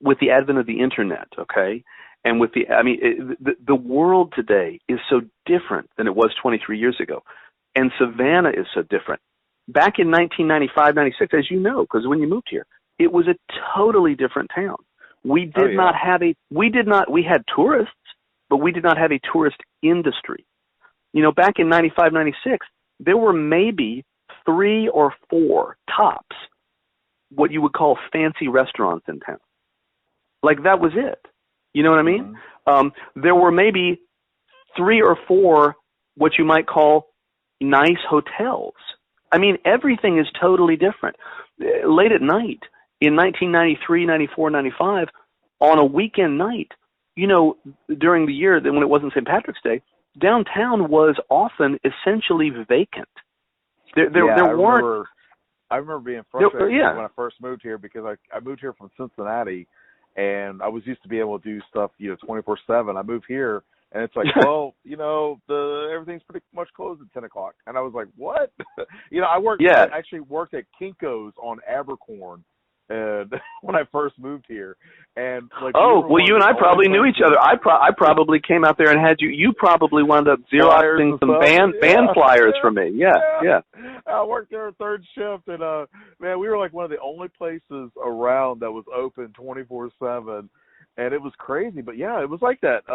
Speaker 2: with the advent of the internet, okay, and with the world today is so different than it was 23 years ago, and Savannah is so different. Back in 1995, 96, as you know, because when you moved here, it was a totally different town. We had tourists, but we did not have a tourist industry. Back in 95, 96, there were maybe 3 or 4 tops, what you would call fancy restaurants in town. Like, that was it. You know what I mean? Mm-hmm. There were maybe 3 or 4 what you might call nice hotels. I mean, everything is totally different. Late at night, in 1993, 94, 95, on a weekend night, during the year when it wasn't St. Patrick's Day, downtown was often essentially vacant. There weren't.
Speaker 1: I remember being frustrated when I first moved here because I moved here from Cincinnati, and I was used to be able to do stuff 24/7. I moved here, and it's like, well, everything's pretty much closed at 10 o'clock, and I was like, what? I actually worked at Kinko's on Abercorn. And when I first moved here, and
Speaker 2: you and I probably knew each other. I probably came out there and had you. You probably wound up Xeroxing some band flyers for me. Yeah.
Speaker 1: I worked there third shift, and man, we were like one of the only places around that was open 24/7, and it was crazy. But yeah, it was like that.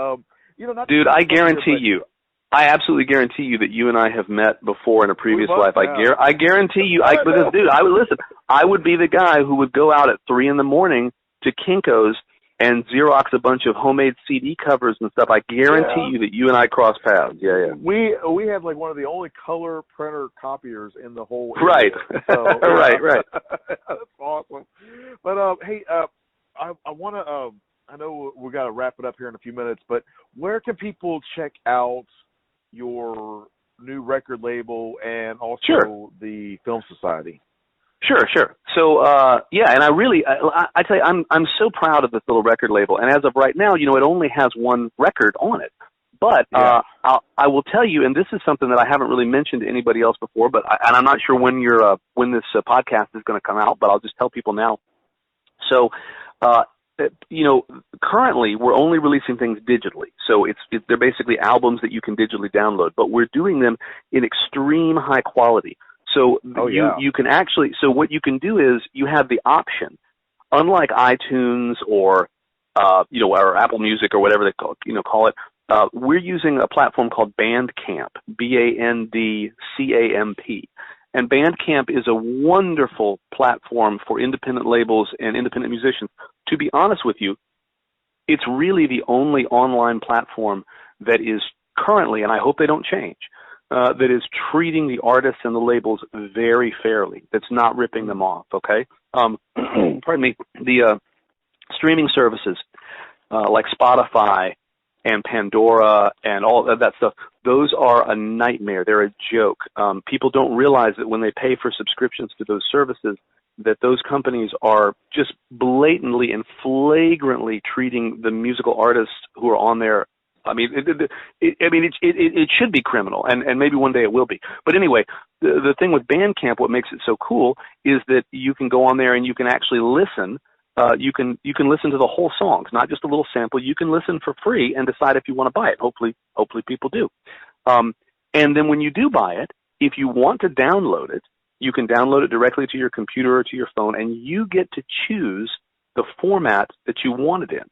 Speaker 2: Dude, I guarantee you. I absolutely guarantee you that you and I have met before in a previous life. I guarantee you. I would be the guy who would go out at 3 a.m. to Kinko's and Xerox a bunch of homemade CD covers and stuff. I guarantee you that you and I cross paths. Yeah.
Speaker 1: We had like one of the only color printer copiers in the whole
Speaker 2: area.
Speaker 1: Right. So,
Speaker 2: right.
Speaker 1: That's awesome. But hey, I want to. I know we got to wrap it up here in a few minutes, but where can people check out your new record label and also the Film Society?
Speaker 2: Sure. So, and I tell you, I'm so proud of this little record label. And as of right now, it only has one record on it. But I will tell you, and this is something that I haven't really mentioned to anybody else before, and I'm not sure when this podcast is going to come out, but I'll just tell people now. So, currently we're only releasing things digitally. So they're basically albums that you can digitally download, but we're doing them in extreme high quality. So you can actually, so what you can do is you have the option, unlike iTunes or or Apple Music or whatever they call it. We're using a platform called Bandcamp, Bandcamp. And Bandcamp is a wonderful platform for independent labels and independent musicians. To be honest with you, it's really the only online platform that is currently, and I hope they don't change, that is treating the artists and the labels very fairly. That's not ripping them off, okay? Pardon me. The streaming services like Spotify and Pandora and all of that stuff, those are a nightmare. They're a joke. People don't realize that when they pay for subscriptions to those services, that those companies are just blatantly and flagrantly treating the musical artists who are on there. I mean, it should be criminal, and maybe one day it will be. But anyway, the thing with Bandcamp, what makes it so cool, is that you can go on there and you can actually listen. You can listen to the whole songs, not just a little sample. You can listen for free and decide if you want to buy it. Hopefully people do. And then when you do buy it, if you want to download it, you can download it directly to your computer or to your phone, and you get to choose the format that you want it in.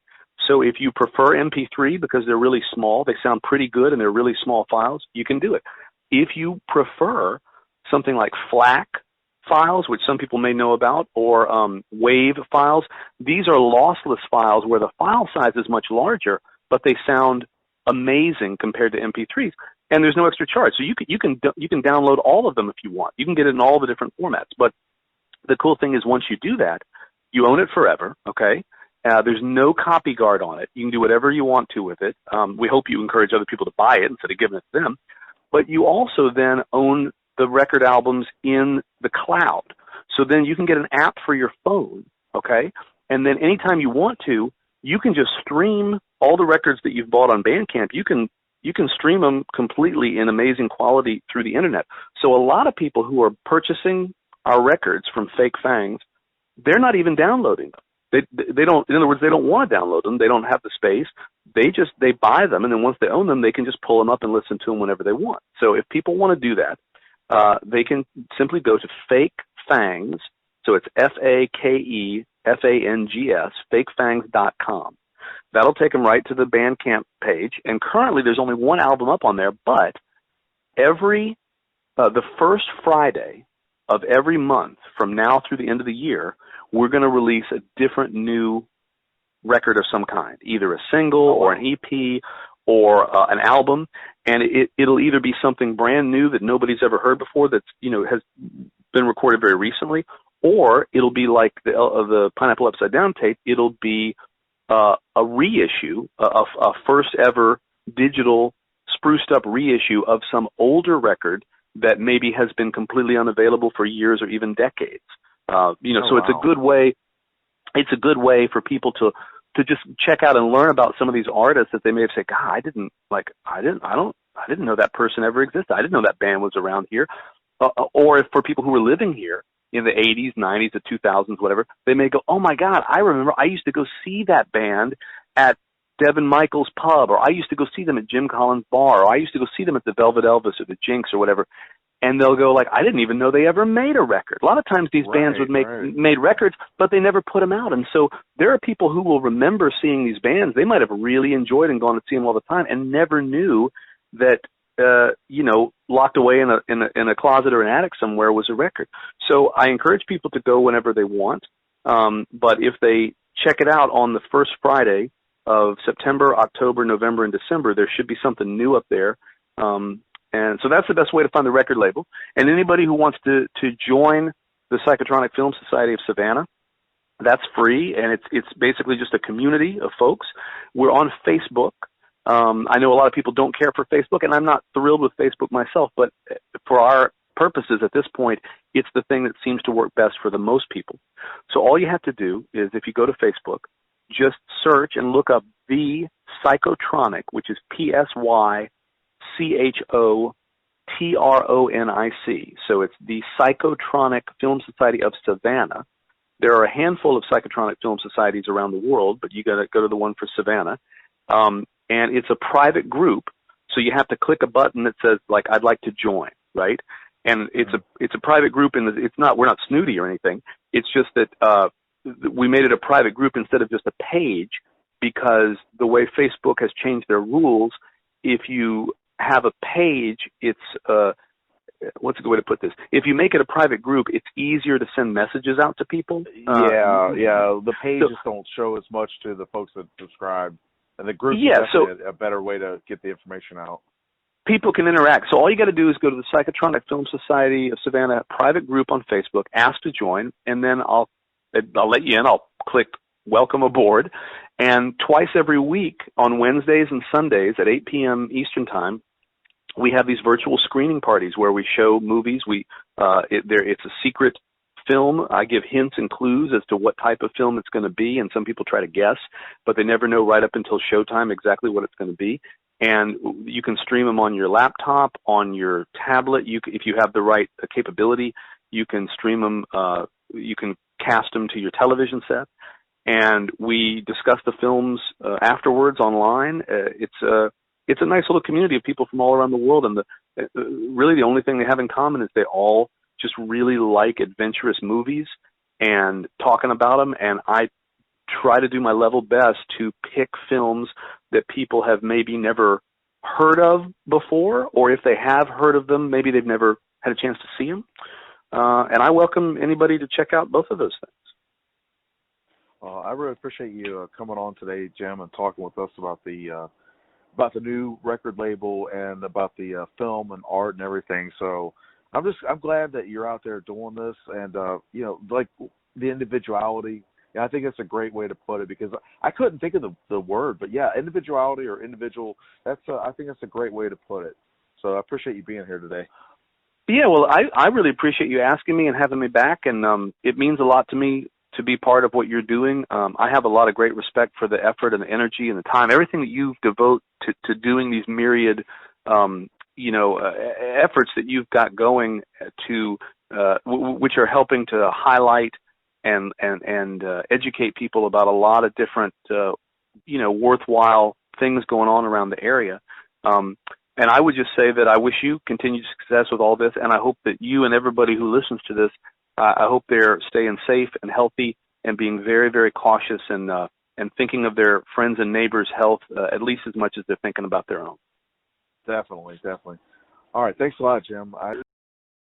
Speaker 2: So if you prefer MP3 because they're really small, they sound pretty good and they're really small files, you can do it. If you prefer something like FLAC files, which some people may know about, or WAV files, these are lossless files where the file size is much larger, but they sound amazing compared to MP3s. And there's no extra charge. So you can download all of them if you want. You can get it in all the different formats. But the cool thing is once you do that, you own it forever, okay? There's no copy guard on it. You can do whatever you want to with it. We hope you encourage other people to buy it instead of giving it to them. But you also then own the record albums in the cloud. So then you can get an app for your phone, okay? And then anytime you want to, you can just stream all the records that you've bought on Bandcamp. You can stream them completely in amazing quality through the internet. So a lot of people who are purchasing our records from Fake Fangs, they're not even downloading them. They don't. In other words, they don't want to download them. They don't have the space. They buy them, and then once they own them, they can just pull them up and listen to them whenever they want. So if people want to do that, they can simply go to Fake Fangs. So it's FakeFangs, fakefangs.com. That'll take them right to the Bandcamp page. And currently, there's only one album up on there, but the first Friday of every month from now through the end of the year, we're going to release a different new record of some kind, either a single or an EP or an album, and it'll either be something brand new that nobody's ever heard before that's has been recorded very recently, or it'll be like the Pineapple Upside Down tape. It'll be a reissue, a first ever digital spruced up reissue of some older record that maybe has been completely unavailable for years or even decades. So it's a good way. It's a good way for people to just check out and learn about some of these artists that they may have said, God, I didn't know that person ever existed. I didn't know that band was around here. Or if for people who were living here in the 80s, 90s, the 2000s, whatever, they may go, oh my God, I remember I used to go see that band at Devin Michaels Pub, or I used to go see them at Jim Collins Bar, or I used to go see them at the Velvet Elvis or the Jinx or whatever. And they'll go like, I didn't even know they ever made a record. A lot of times these bands would made records, but they never put them out. And so there are people who will remember seeing these bands. They might have really enjoyed and gone to see them all the time and never knew that, locked away in a closet or an attic somewhere was a record. So I encourage people to go whenever they want. But if they check it out on the first Friday of September, October, November, and December, there should be something new up there. And so that's the best way to find the record label. And anybody who wants to join the Psychotronic Film Society of Savannah, that's free, and it's basically just a community of folks. We're on Facebook. I know a lot of people don't care for Facebook, and I'm not thrilled with Facebook myself, but for our purposes at this point, it's the thing that seems to work best for the most people. So all you have to do is, if you go to Facebook, just search and look up The Psychotronic, which is Psychotronic. So it's the Psychotronic Film Society of Savannah. There are a handful of Psychotronic film societies around the world, but you got to go to the one for Savannah. And it's a private group, so you have to click a button that says, like, I'd like to join, right? And it's a private group, and we're not snooty or anything. It's just that we made it a private group instead of just a page, because the way Facebook has changed their rules, if you have a page, it's what's a good way to put this? If you make it a private group, it's easier to send messages out to people.
Speaker 1: The pages don't show as much to the folks that subscribe, and the group is definitely a better way to get the information out.
Speaker 2: People can interact. So all you got to do is go to the Psychotronic Film Society of Savannah private group on Facebook, ask to join, and then I'll let you in. I'll click welcome aboard. And twice every week on Wednesdays and Sundays at 8 p.m. Eastern Time, we have these virtual screening parties where we show movies. It's a secret film. I give hints and clues as to what type of film it's going to be, and some people try to guess, but they never know right up until showtime exactly what it's going to be. And you can stream them on your laptop, on your tablet. If you have the right capability, you can stream them. You can cast them to your television set, and we discuss the films afterwards online. It's a nice little community of people from all around the world, and really the only thing they have in common is they all just really like adventurous movies and talking about them. And I try to do my level best to pick films that people have maybe never heard of before, or if they have heard of them, maybe they've never had a chance to see them. And I welcome anybody to check out both of those things.
Speaker 1: I really appreciate you coming on today, Jim, and talking with us about the new record label and about the film and art and everything. So I'm glad that you're out there doing this, and like the individuality. Yeah, I think that's a great way to put it, because I couldn't think of the word, but yeah, individuality or individual. I think that's a great way to put it. So I appreciate you being here today.
Speaker 2: Yeah, well, I really appreciate you asking me and having me back, and it means a lot to me to be part of what you're doing. I have a lot of great respect for the effort and the energy and the time, everything that you devote to doing these myriad, efforts that you've got going to, which are helping to highlight and educate people about a lot of different, worthwhile things going on around the area. And I would just say that I wish you continued success with all this, and I hope that you and everybody who listens to this, I hope they're staying safe and healthy and being very, very cautious and thinking of their friends and neighbors' health at least as much as they're thinking about their own.
Speaker 1: Definitely. All right. Thanks a lot, Jim.